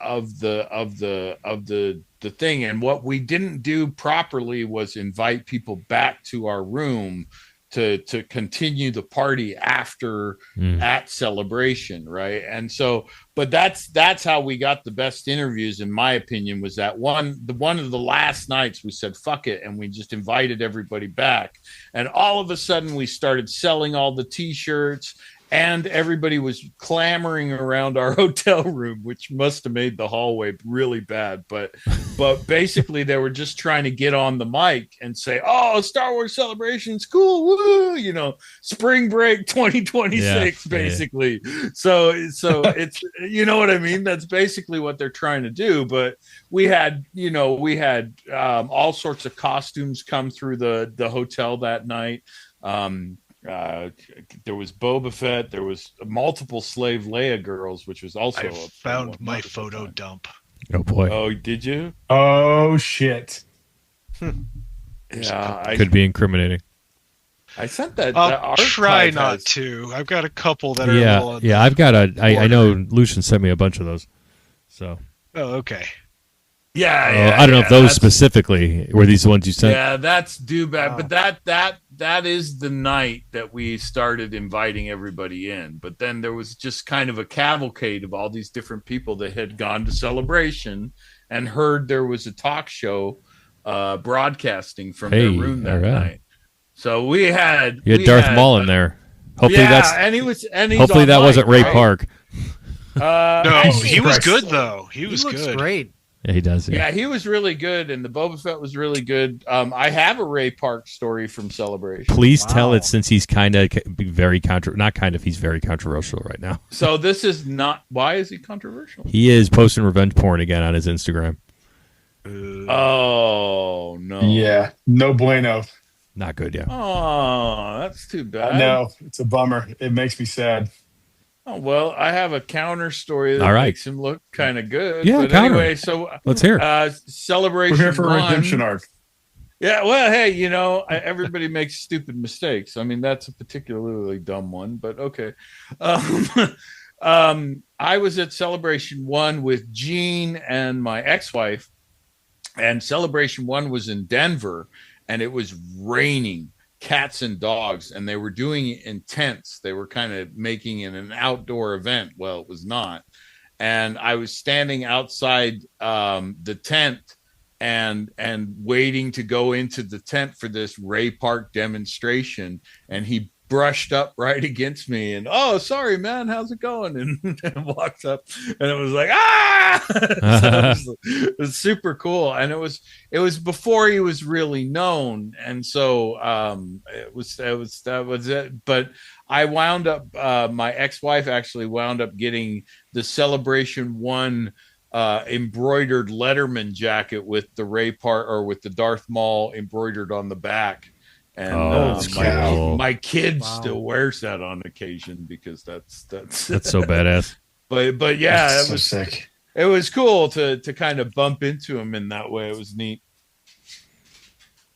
thing. And what we didn't do properly was invite people back to our room to continue the party after at celebration, right? And so, but that's how we got the best interviews, in my opinion, was that one of the last nights we said fuck it, and we just invited everybody back, and all of a sudden we started selling all the t-shirts, and everybody was clamoring around our hotel room, which must have made the hallway really bad. But basically, they were just trying to get on the mic and say, "Oh, Star Wars Celebration's cool, woo!" You know, Spring Break 2026, basically. So it's, you know what I mean? That's basically what they're trying to do. But we had all sorts of costumes come through the hotel that night. There was Boba Fett, there was multiple slave Leia girls, which was also I found my photo dump. Oh boy. Oh, did you? Oh shit. Yeah, could be incriminating. I sent that. I'll try archive not has- to. I've got a couple that are a little Yeah, I've got I know border. Lucien sent me a bunch of those. So Oh, okay. Yeah, I don't know if those that's- specifically were these the ones you sent. Yeah, that's due back. Wow. But that is the night that we started inviting everybody in. But then there was just kind of a cavalcade of all these different people that had gone to Celebration and heard there was a talk show broadcasting from their room that night. So we had Darth Maul in there. Hopefully he's hopefully that wasn't Ray Park. No, Jesus he was Christ. good though. He was looks good. great. Yeah, he does. Yeah, he was really good, and the Boba Fett was really good. I have a Ray Park story from Celebration. Please tell Wow. it, since he's kind of very he's very controversial right now. So this is not. Why is he controversial? He is posting revenge porn again on his Instagram. Oh no! Yeah, no bueno. Not good, yeah. Oh, that's too bad. No, it's a bummer. It makes me sad. Oh, well, I have a counter story that All right. makes him look kind of good. Yeah, but counter. anyway, so Let's hear it. We're Celebration here for a 1. redemption arc. Yeah, well, hey, everybody makes stupid mistakes. I mean, that's a particularly dumb one, but okay. I was at Celebration 1 with Jean and my ex-wife, and Celebration 1 was in Denver, and it was raining cats and dogs, and they were doing it in tents. They were kind of making it an outdoor event. Well, it was not. And I was standing outside the tent and waiting to go into the tent for this Ray Park demonstration, and he brushed up right against me and, oh, sorry, man, how's it going? And walked up, and it was like, so it was super cool. And it was before he was really known, and so that was it. But I wound up my ex-wife actually wound up getting the Celebration 1 embroidered Letterman jacket with the Ray Park or with the Darth Maul embroidered on the back. And that's cool. my kid still wears that on occasion because that's so badass. But yeah, That's it so was sick. It was cool to kind of bump into him in that way. It was neat.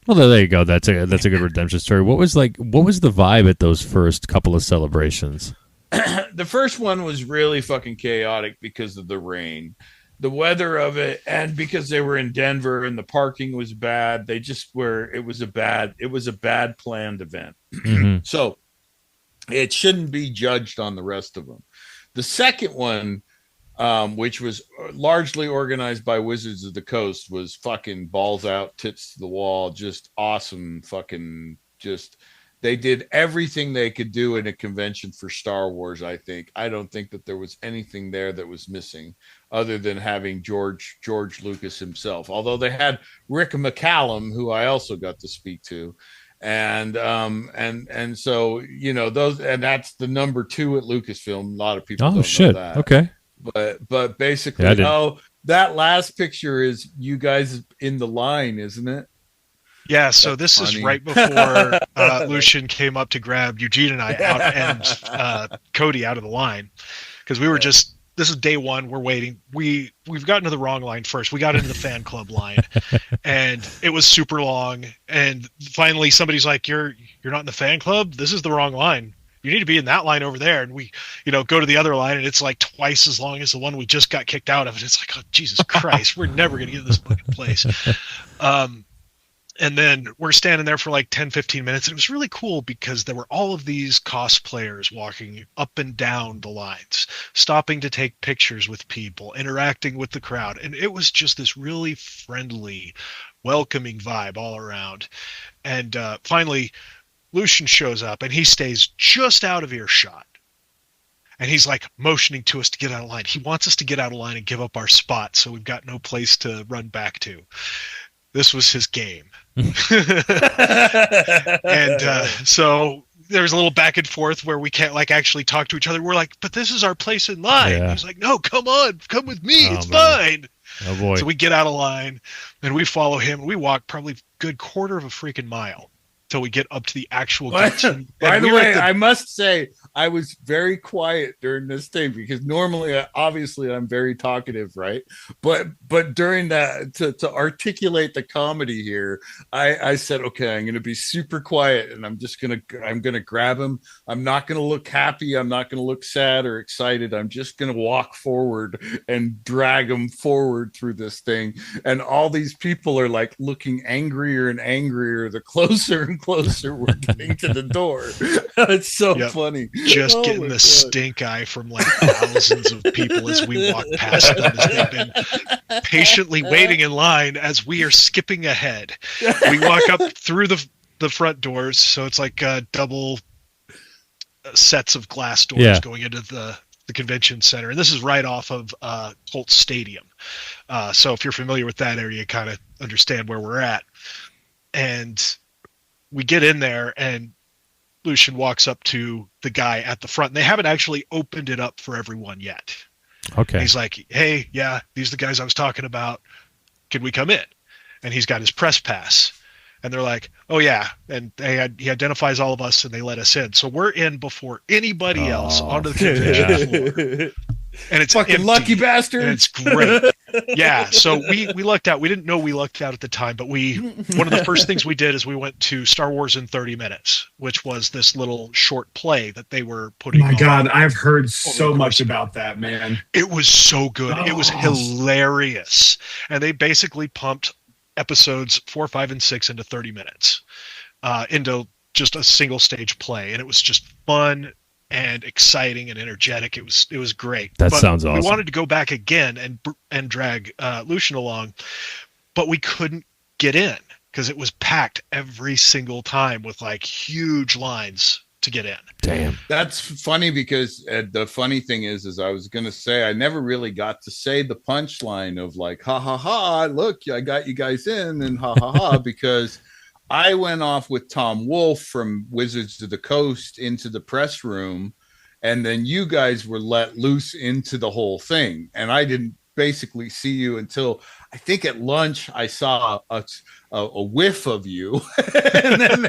Well, there you go. That's a good redemption story. What was the vibe at those first couple of celebrations? The first one was really fucking chaotic because of the rain, the weather of it, and because they were in Denver and the parking was bad. They just were. It was a bad planned event. Mm-hmm. So it shouldn't be judged on the rest of them. The second one, which was largely organized by Wizards of the Coast, was fucking balls out, tits to the wall, just awesome. Fucking just. They did everything they could do in a convention for Star Wars, I think. I don't think that there was anything there that was missing other than having George Lucas himself. Although they had Rick McCallum, who I also got to speak to. And so, those, and that's the number 2 at Lucasfilm. A lot of people don't know that. Okay. But basically, that last picture is you guys in the line, isn't it? Yeah, so That's this funny. is right before Lucien came up to grab Eugene and I out and Cody out of the line, because we were this is day one. We're waiting. We've gotten to the wrong line first. We got into the fan club line, and it was super long. And finally, somebody's like, "You're not in the fan club. This is the wrong line. You need to be in that line over there." And we, go to the other line, and it's like twice as long as the one we just got kicked out of. And it's like, oh, Jesus Christ, we're never going to get in this fucking place. And then we're standing there for like 10, 15 minutes. And it was really cool because there were all of these cosplayers walking up and down the lines, stopping to take pictures with people, interacting with the crowd. And it was just this really friendly, welcoming vibe all around. And finally, Lucien shows up and he stays just out of earshot. And he's like motioning to us to get out of line. He wants us to get out of line and give up our spot, so we've got no place to run back to. This was his game. And so there's a little back and forth where we can't actually talk to each other. We're like, but this is our place in line. Yeah. He's like, no, come on, come with me. Oh, it's man. fine. Oh boy. So we get out of line and we follow him. We walk probably a good quarter of a freaking mile. till we get up to the actual By gate. the way, I must say I was very quiet during this thing because normally, obviously, I'm very talkative, right? But during that, to articulate the comedy here, I said, okay, I'm going to be super quiet, and I'm gonna grab him. I'm not going to look happy. I'm not going to look sad or excited. I'm just going to walk forward and drag him forward through this thing. And all these people are like looking angrier and angrier the closer and closer we're getting to the door. It's so funny. Just getting the stink eye from like thousands of people as we walk past them as they've been patiently waiting in line as we are skipping ahead. We walk up through the front doors, so it's like double sets of glass doors going into the convention center, and this is right off of Colts Stadium. So if you're familiar with that area, you kind of understand where we're at. And we get in there, and Lucien walks up to the guy at the front. And they haven't actually opened it up for everyone yet. Okay. And he's like, hey, yeah, these are the guys I was talking about. Can we come in? And he's got his press pass. And they're like, oh, yeah. And he identifies all of us, and they let us in. So we're in before anybody else onto the convention floor. And it's fucking empty, lucky bastard. and it's great. Yeah. So we lucked out. We didn't know we lucked out at the time, but one of the first things we did is we went to Star Wars in 30 Minutes, which was this little short play that they were putting on. My God, I've heard so much about that, man. It was so good. It was hilarious. And they basically pumped episodes 4, 5, and 6 into 30 minutes, into just a single stage play. And it was just fun and exciting and energetic. It was great. That sounds awesome. We wanted to go back again and drag Lucien along, but we couldn't get in because it was packed every single time with like huge lines to get in. Damn. That's funny because the funny thing is I was going to say, I never really got to say the punchline of like, ha ha ha, look, I got you guys in, and ha ha ha, because I went off with Tom Wolfe from Wizards of the Coast into the press room, and then you guys were let loose into the whole thing. And I didn't basically see you until I think at lunch I saw a whiff of you. and then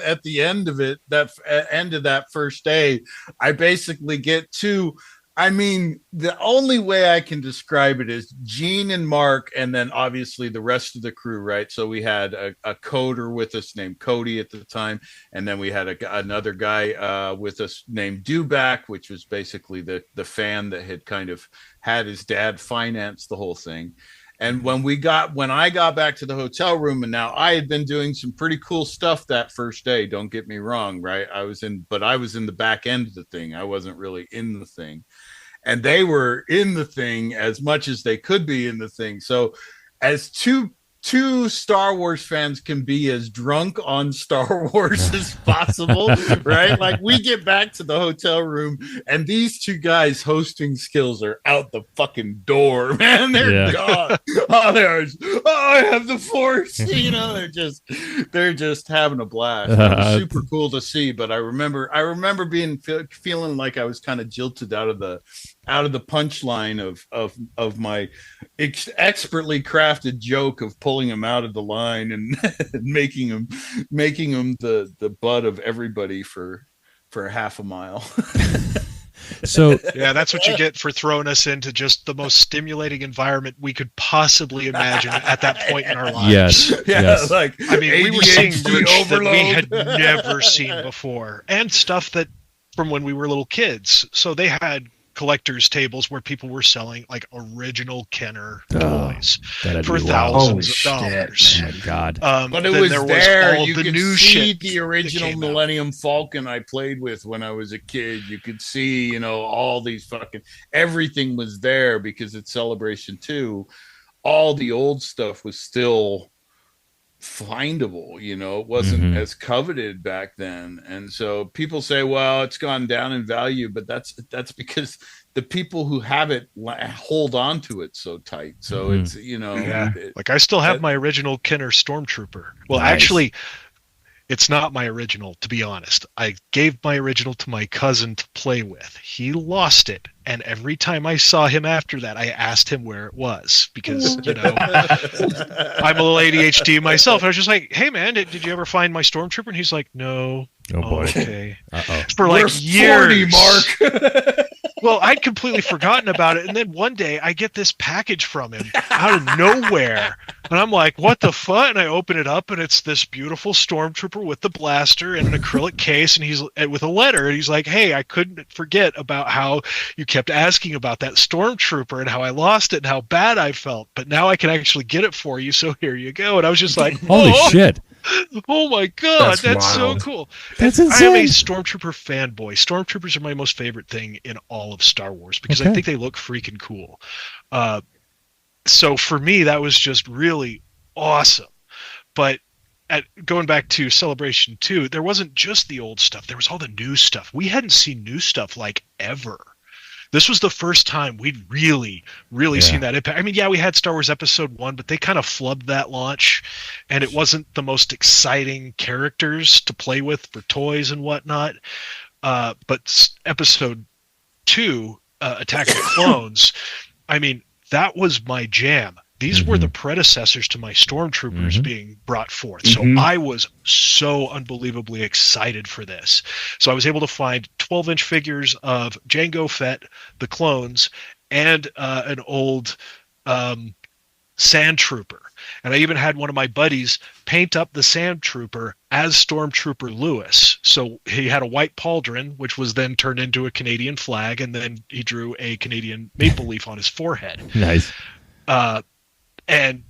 at the end of it, that end of that first day, I basically get to, I mean, the only way I can describe it is Gene and Mark, and then obviously the rest of the crew, right? So we had a coder with us named Cody at the time, and then we had another guy with us named Dewback, which was basically the fan that had kind of had his dad finance the whole thing. And when I got back to the hotel room, and now I had been doing some pretty cool stuff that first day, don't get me wrong, right? I was in the back end of the thing. I wasn't really in the thing. And they were in the thing as much as they could be in the thing. So as two Star Wars fans can be as drunk on Star Wars as possible, right? Like, we get back to the hotel room, and these two guys' hosting skills are out the fucking door, man. They're gone. I have the Force. You know, they're just having a blast. It was super cool to see. But I remember feeling like I was kind of jilted out of the punchline of my expertly crafted joke of pulling him out of the line and making him the butt of everybody for half a mile. So yeah, that's what you get for throwing us into just the most stimulating environment we could possibly imagine at that point in our lives. Yes. Like, I mean, we were seeing merch that we had overload. never seen before, and stuff that from when we were little kids. So they had collectors tables where people were selling like original Kenner toys for thousands of dollars. Man, God. But it was there. You could new see shit the original that came Millennium Falcon I played with when I was a kid. You could see, you know, all these fucking everything was there because it's Celebration 2. All the old stuff was still findable, you know. It wasn't as coveted back then. And so people say, well, it's gone down in value, but that's because the people who have it hold on to it so tight. So it's, you know, like I still have my original Kenner Stormtrooper. Well, nice. actually, It's not my original, to be honest. I gave my original to my cousin to play with. He lost it, and every time I saw him after that, I asked him where it was because, I'm a little ADHD myself. And I was just like, "Hey, man, did you ever find my Stormtrooper?" And he's like, "No." Oh boy. Okay. Uh-oh. For like years, 40, Mark. Well, I'd completely forgotten about it, and then one day I get this package from him out of nowhere, and I'm like, "What the fuck?" And I open it up, and it's this beautiful Stormtrooper with the blaster in an acrylic case, and he's with a letter, and he's like, "Hey, I couldn't forget about how you kept asking about that Stormtrooper and how I lost it and how bad I felt, but now I can actually get it for you, so here you go." And I was just like, Holy shit. Oh my god, that's so wild. cool. That's I am a insane. Stormtrooper fanboy. Stormtroopers are my most favorite thing in all of Star Wars because I Okay. think they look freaking cool. So for me, that was just really awesome. But going back to Celebration 2, there wasn't just the old stuff. There was all the new stuff. We hadn't seen new stuff like ever. This was the first time we'd really seen that impact. I mean, yeah, we had Star Wars Episode 1, but they kind of flubbed that launch, and it wasn't the most exciting characters to play with for toys and whatnot. But Episode 2, Attack of the Clones, I mean, that was my jam. These were the predecessors to my Stormtroopers being brought forth. So I was so unbelievably excited for this. So I was able to find 12-inch figures of Jango Fett, the clones, and an old Sand Trooper. And I even had one of my buddies paint up the Sand Trooper as Stormtrooper Lewis. So he had a white pauldron, which was then turned into a Canadian flag, and then he drew a Canadian maple leaf on his forehead. Nice. And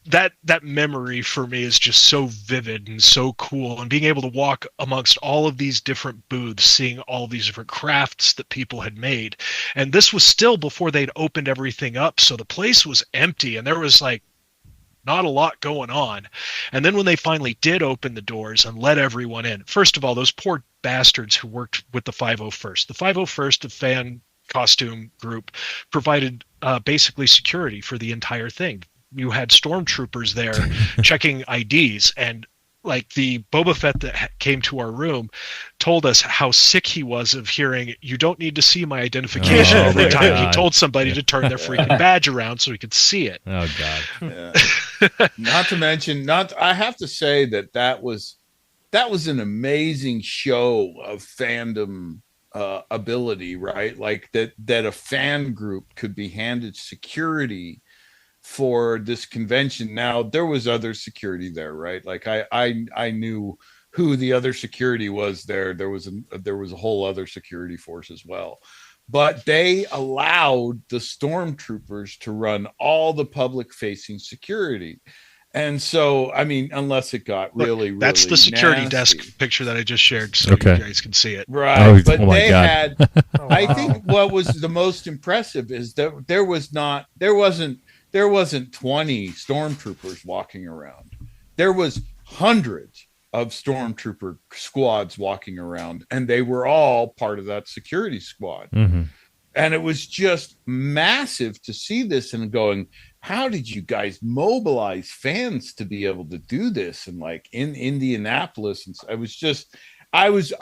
that memory for me is just so vivid and so cool, and being able to walk amongst all of these different booths, seeing all these different crafts that people had made. And this was still before they'd opened everything up, so the place was empty and there was like not a lot going on. And then when they finally did open the doors and let everyone in, first of all, those poor bastards who worked with the 501st. The 501st, a fan costume group, provided basically security for the entire thing. You had stormtroopers there checking IDs, and like the Boba Fett that came to our room told us how sick he was of hearing, "You don't need to see my identification every time." God. He told somebody to turn their freaking badge around so he could see it. Oh God. Yeah. Not to mention, I have to say that was an amazing show of fandom ability, right? Like that a fan group could be handed security for this convention. Now there was other security there, right? Like I knew who the other security was there. There was a whole other security force as well, but they allowed the stormtroopers to run all the public facing security. And so, I mean, unless it got really, that's the security nasty. desk picture that I just shared, so Okay. you guys can see it. Right. Oh, But oh my they God. had, I think what was the most impressive is that there wasn't 20 stormtroopers walking around. There was hundreds of stormtrooper squads walking around, and they were all part of that security squad. Mm-hmm. And it was just massive to see this and going, how did you guys mobilize fans to be able to do this? And like in Indianapolis, and I was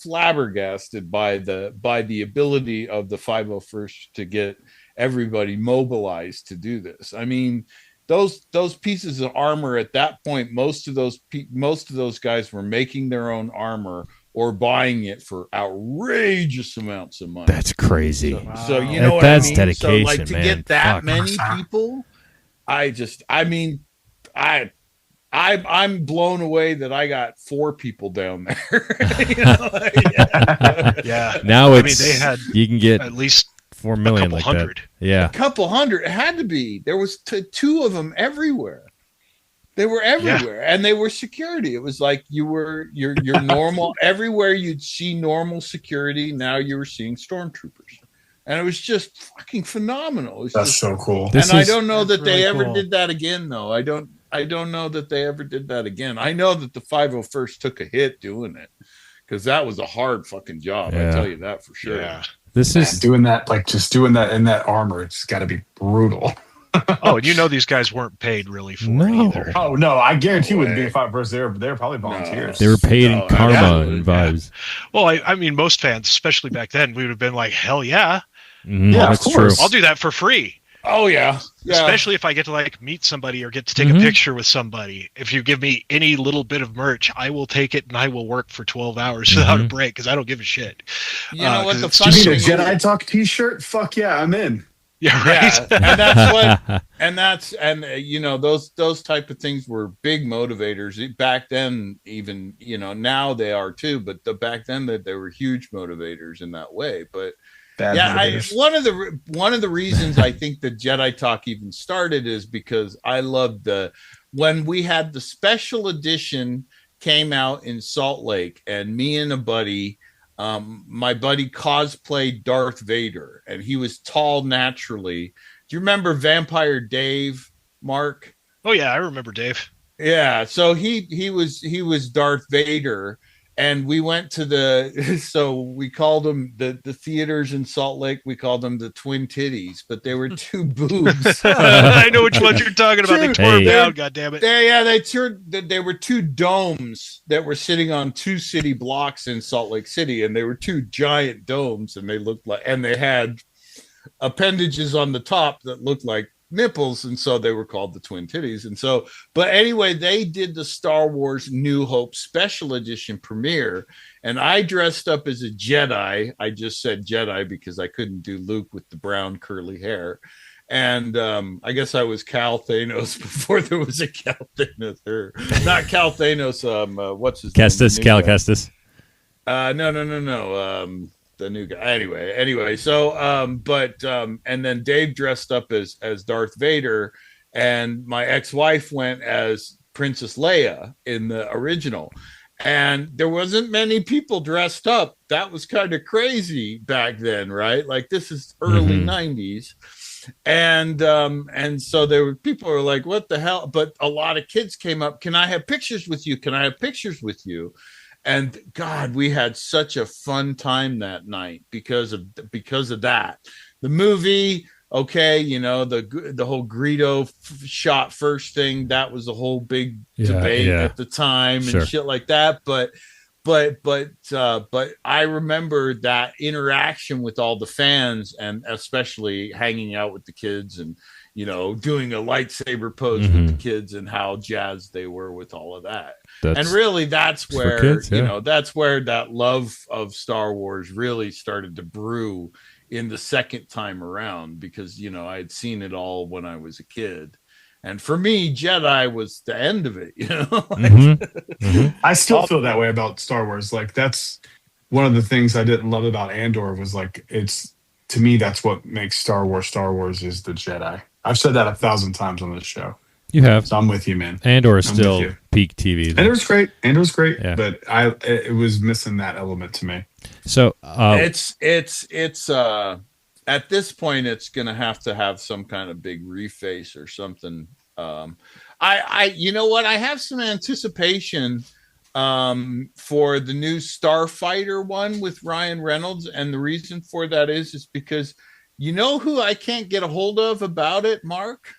flabbergasted by the ability of the 501st to get everybody mobilized to do this. I mean, those pieces of armor at that point, most of those guys were making their own armor or buying it for outrageous amounts of money. That's crazy. So you know what That's I mean? dedication, So like to man. get that Fuck. many people, I'm blown away that I got 4 people down there. You know, like, Yeah. Now I mean, it's they had you can get at least 4 million couple like hundred. that. Yeah. a couple hundred. It had to be. There was 2 of them everywhere. They were everywhere, and they were security. It was like your normal. Everywhere you'd see normal security, now you were seeing stormtroopers, and it was just fucking phenomenal. That's so cool. I don't know that they really ever cool. did that again, though. I don't know that they ever did that again. I know that the 501st took a hit doing it, because that was a hard fucking job. Yeah. I tell you that for sure. Yeah. This is Doing that, like just doing that in that armor, it's got to be brutal. Oh, and you know these guys weren't paid really for it either. Oh no, I guarantee it wouldn't be a fight versus. They're probably volunteers. They were paid in karma and vibes. Well, I mean, most fans, especially back then, we would have been like, hell yeah. Yeah, that's of course. true. I'll do that for free. Oh yeah. Especially if I get to like meet somebody or get to take a picture with somebody. If you give me any little bit of merch, I will take it and I will work for 12 hours without a break because I don't give a shit. You know what the You funny need a thing Jedi Talk T-shirt? Fuck yeah, I'm in. Yeah, right. Yeah, and that's you know, those type of things were big motivators back then. Even, you know, now they are too, but back then that they were huge motivators in that way. But one of the reasons I think the Jedi Talk even started is because I loved when we had the special edition came out in Salt Lake, and me and a buddy, my buddy cosplayed Darth Vader, and he was tall naturally. Do you remember Vampire Dave, Mark? Oh yeah, I remember Dave. Yeah, so he was Darth Vader, and we went to so we called them the theaters in Salt Lake. We called them the Twin Titties, but they were two boobs. I know which ones you're talking about. They tore them down. God damn it! They were two domes that were sitting on two city blocks in Salt Lake City, and they were two giant domes, and they looked like, and they had appendages on the top that looked like nipples, and so they were called the Twin Titties. And so, but anyway, they did the Star Wars New Hope special edition premiere, and I dressed up as a Jedi. I just said Jedi because I couldn't do Luke with the brown curly hair, and I guess I was Cal Thanos before there was a Cal Thanos, or not Cal Thanos. What's his Kestis, name? Cal Kestis. No. The new guy. Anyway. So, and then Dave dressed up as Darth Vader, and my ex-wife went as Princess Leia in the original. And there wasn't many people dressed up. That was kind of crazy back then, right? Like, this is early 90s. And so there were people who were like, what the hell? But a lot of kids came up. Can I have pictures with you? Can I have pictures with you? And God, we had such a fun time that night because of that. The movie, okay, you know, the whole Greedo shot first thing, that was a whole big debate at the time and shit like that. But I remember that interaction with all the fans, and especially hanging out with the kids and, you know, doing a lightsaber pose with the kids, and how jazzed they were with all of that. And really, that's where kids, you know, that's where that love of Star Wars really started to brew in the second time around, because, you know, I had seen it all when I was a kid. And for me, Jedi was the end of it, you know. I still feel that way about Star Wars. Like, that's one of the things I didn't love about Andor, was like, to me, that's what makes Star Wars is the Jedi. I've said that 1,000 times on this show. You have. So I'm with you, man. Andor is still peak TV. Andor's great, yeah. But it was missing that element to me. So it's at this point, it's gonna have to have some kind of big reface or something. I you know what? I have some anticipation for the new Starfighter one with Ryan Reynolds, and the reason for that is because, you know who I can't get a hold of about it, Mark?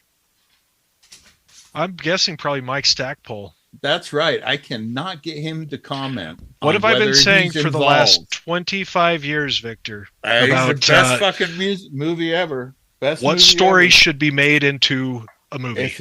I'm guessing probably Mike Stackpole. That's right. I cannot get him to comment. What have I been saying for the last 25 years, Victor? About the best fucking movie ever. Best. What story should be made into a movie? If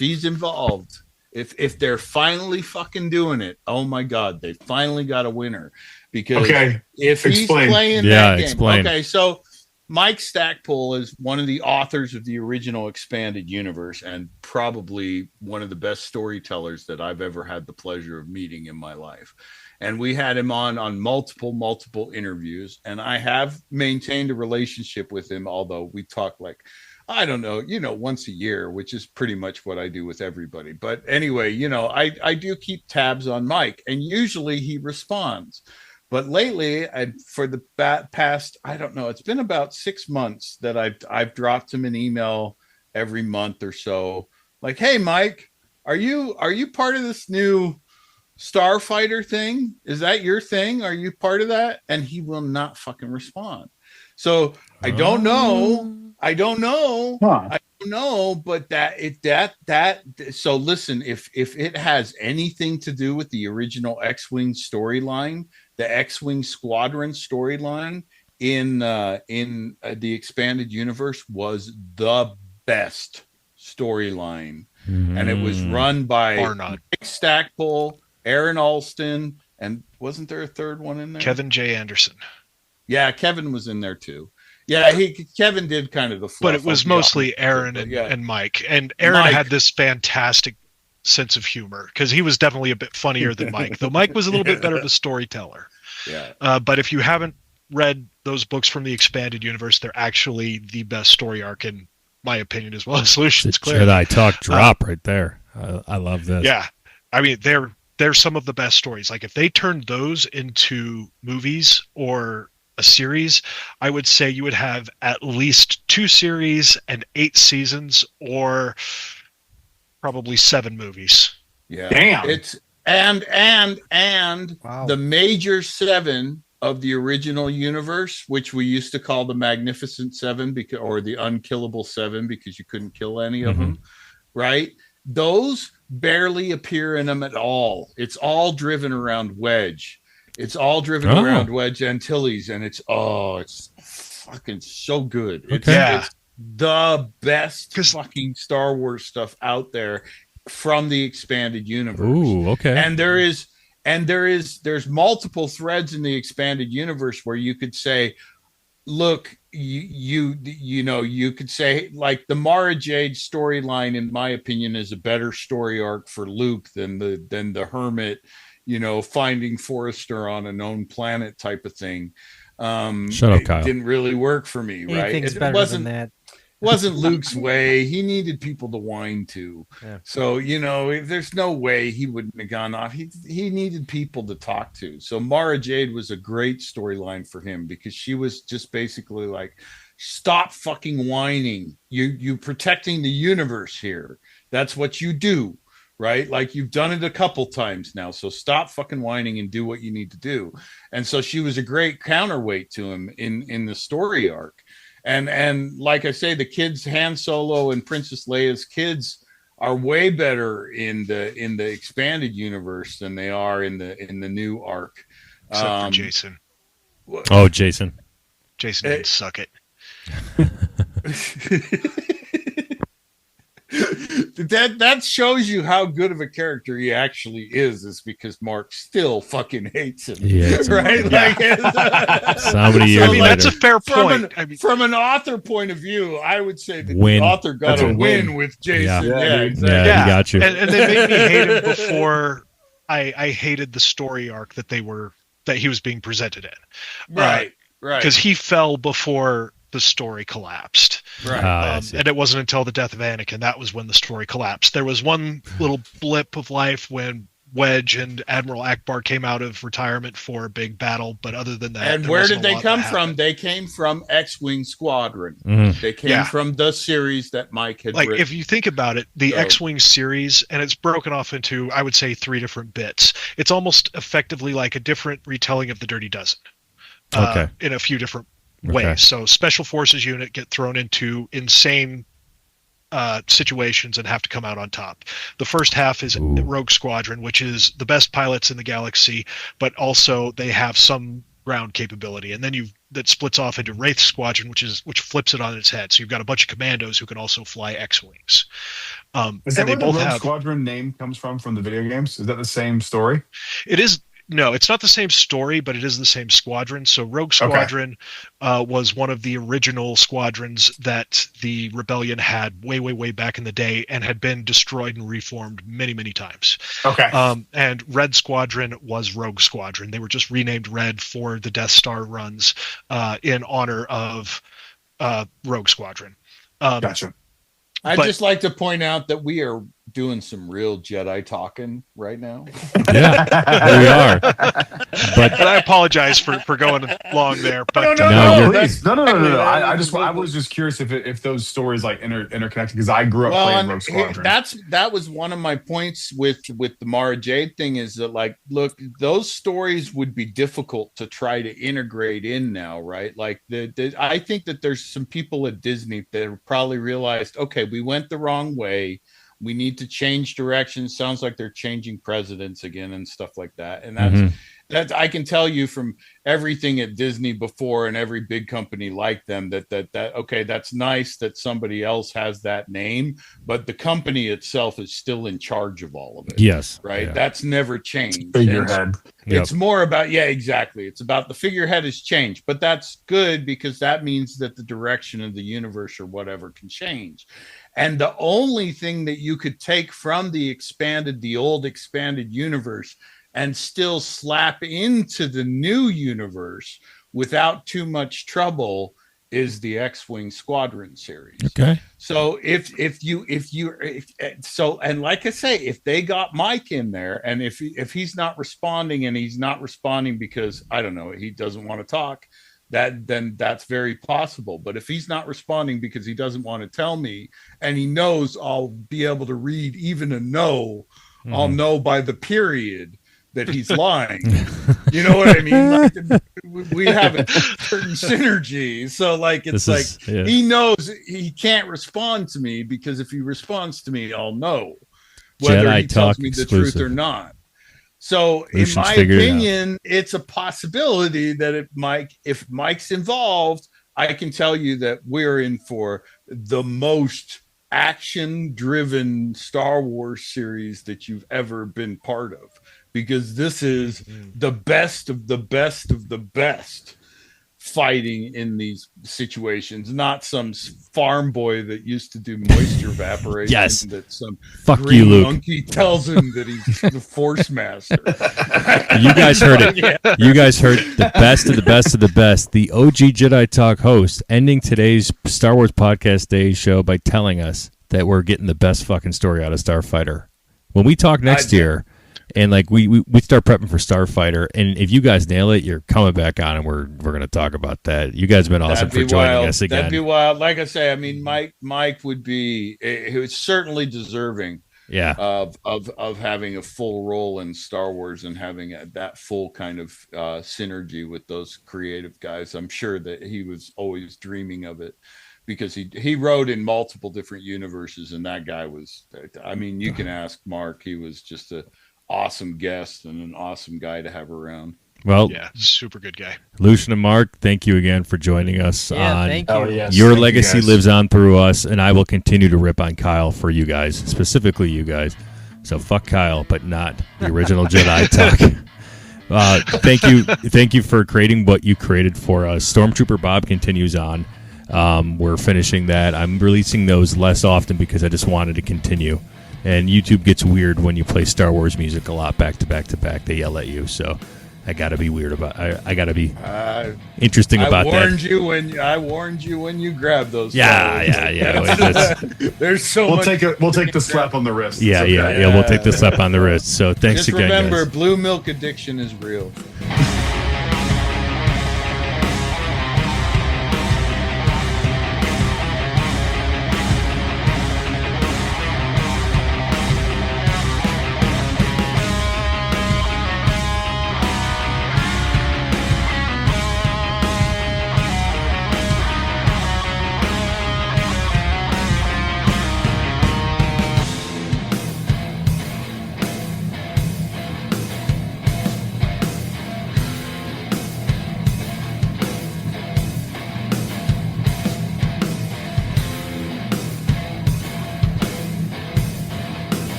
he's involved, if they're finally fucking doing it, oh my God, they finally got a winner. Because if he's playing that game, okay, so Mike Stackpole is one of the authors of the original expanded universe, and probably one of the best storytellers that I've ever had the pleasure of meeting in my life. And we had him on multiple interviews, and I have maintained a relationship with him, although we talk like, I don't know, you know, once a year, which is pretty much what I do with everybody. But anyway, you know, I do keep tabs on Mike, and usually he responds. But lately, for the past, I don't know, it's been about 6 months that I've dropped him an email every month or so, like, hey, Mike, are you part of this new Starfighter thing? Is that your thing? Are you part of that? And he will not fucking respond. So I don't know. Huh. No, but so listen, if it has anything to do with the original X-Wing storyline, the X-Wing Squadron storyline in the expanded universe was the best storyline. And it was run by Mike Stackpole, Aaron Alston, and wasn't there a third one in there? Kevin J. Anderson. Yeah, Kevin was in there too. Yeah, Kevin did kind of the fluff. But it was mostly Aaron and Mike. And Aaron had this fantastic sense of humor because he was definitely a bit funnier than Mike, though Mike was a little bit better of a storyteller. Yeah. But if you haven't read those books from the expanded universe, they're actually the best story arc in my opinion, as well as Lucian's clear. Jedi Talk drop right there. I love this. Yeah. I mean, they're some of the best stories. Like if they turned those into movies or a series, I would say you would have at least 2 series and 8 seasons, or probably 7 movies. Yeah, damn. It's and Wow. the major 7 of the original universe, which we used to call the Magnificent 7, or the Unkillable 7, because you couldn't kill any of them, right? Those barely appear in them at all. It's all driven around Wedge. It's all driven around Wedge Antilles, and it's fucking so good. It's the best fucking Star Wars stuff out there from the expanded universe. Ooh, okay. And there's multiple threads in the expanded universe where you could say, look, you could say, like, the Mara Jade storyline, in my opinion, is a better story arc for Luke than the Hermit, finding Forrester on a known planet type of thing. Shut up, Kyle. It didn't really work for me, right? Anything's better than that. Wasn't Luke's way. He needed people to whine to. Yeah. So, there's no way he wouldn't have gone off. He needed people to talk to. So Mara Jade was a great storyline for him, because she was just basically like, stop fucking whining. You protecting the universe here. That's what you do, right? Like, you've done it a couple times now. So stop fucking whining and do what you need to do. And so she was a great counterweight to him in the story arc. And like I say, the kids, Han Solo and Princess Leia's kids, are way better in the expanded universe than they are in the new arc. Except for Jason. Oh, Jason. Jason didn't suck it. That shows you how good of a character he actually is because Mark still fucking hates him. Yeah, right? So many years later. That's a fair point. From an author point of view, I would say that the author got a win with Jason. Yeah, exactly. Yeah, he got you. And they made me hate him before I hated the story arc that he was being presented in. Right. Because he fell before the story collapsed. Right. And it wasn't until the death of Anakin that was when the story collapsed. There was one little blip of life when Wedge and Admiral Akbar came out of retirement for a big battle, but other than that, and where did they come from? They came from X-Wing Squadron. They came from the series that Mike had written. If you think about it, the X-Wing series, and it's broken off into, I would say, 3 different bits. It's almost effectively like a different retelling of the Dirty Dozen. In a few different ways. So special forces unit get thrown into insane situations and have to come out on top. The first half is Rogue Squadron, which is the best pilots in the galaxy, but also they have some ground capability. And then that splits off into Wraith Squadron, which flips it on its head. So you've got a bunch of commandos who can also fly X-Wings. Is that where the Rogue Squadron name comes from the video games? Is that the same story? It is. No, it's not the same story, but it is the same squadron. So Rogue Squadron was one of the original squadrons that the Rebellion had way, way, way back in the day and had been destroyed and reformed many, many times. Okay. And Red Squadron was Rogue Squadron. They were just renamed Red for the Death Star runs in honor of Rogue Squadron. Gotcha. I'd just like to point out that we are doing some real Jedi talking right now. Yeah, we are. But I apologize for going long there. But No. I was just curious if those stories like interconnected, because I grew up playing Rogue Squadron. That was one of my points with the Mara Jade thing, is that, like, look, those stories would be difficult to try to integrate in now, right? Like I think that there's some people at Disney that have probably realized, okay, we went the wrong way. We need to change direction. Sounds like they're changing presidents again and stuff like that. And that's I can tell you from everything at Disney before and every big company like them that okay, that's nice that somebody else has that name, but the company itself is still in charge of all of it. yes, Right. yeah. That's never changed. Figurehead. It's more about, exactly. It's about the figurehead has changed, but that's good because that means that the direction of the universe or whatever can change. And the only thing that you could take from the old expanded universe and still slap into the new universe without too much trouble is the X-Wing Squadron series. Okay. So if and like I say, if they got Mike in there, and if he's not responding, and he's not responding because, I don't know, he doesn't want to talk, then that's very possible. But if he's not responding because he doesn't want to tell me, and he knows I'll be able to read even a no, I'll know by the period that he's lying. You know what I mean? Like, we have a certain synergy. So like, he knows he can't respond to me, because if he responds to me, I'll know whether Jedi he tells Talk me the exclusive. truth or not. So Lucian's in my figured it out. opinion, it's a possibility that if Mike's involved, I can tell you that we're in for the most action-driven Star Wars series that you've ever been part of, because this is the best of the best of the best fighting in these situations, not some farm boy that used to do moisture evaporation. Yes. That some Fuck green you, Luke. monkey tells him that he's the force master. You guys heard it. You guys heard the best of the best of the best. The OG Jedi Talk host ending today's Star Wars Podcast Day show by telling us that we're getting the best fucking story out of Starfighter. When we talk next year, and like we start prepping for Starfighter, and if you guys nail it, you're coming back on, and we're going to talk about that. You guys have been awesome for joining us again. That'd be wild. Like I say, I mean, Mike would be. He was certainly deserving. Yeah. Of having a full role in Star Wars and having that full kind of synergy with those creative guys. I'm sure that he was always dreaming of it, because he wrote in multiple different universes, and that guy was. I mean, you can ask Mark. He was just a awesome guest and an awesome guy to have around. Well, yeah, super good guy. Lucian and Mark, thank you again for joining us. Thank you. Your legacy lives on through us, and I will continue to rip on Kyle for you guys, specifically you guys. So fuck Kyle, but not the original Jedi Talk. Thank you for creating what you created for us. Stormtrooper Bob continues on. We're finishing that. I'm releasing those less often because I just wanted to continue. And YouTube gets weird when you play Star Wars music a lot back to back to back. They yell at you, so I got to be weird about. I got to be interesting about that. I warned you when you grabbed those. Yeah. There's so We'll much. We'll take the slap on the wrist. Yeah. We'll take the slap on the wrist. So thanks Just again, remember, guys. blue milk addiction is real.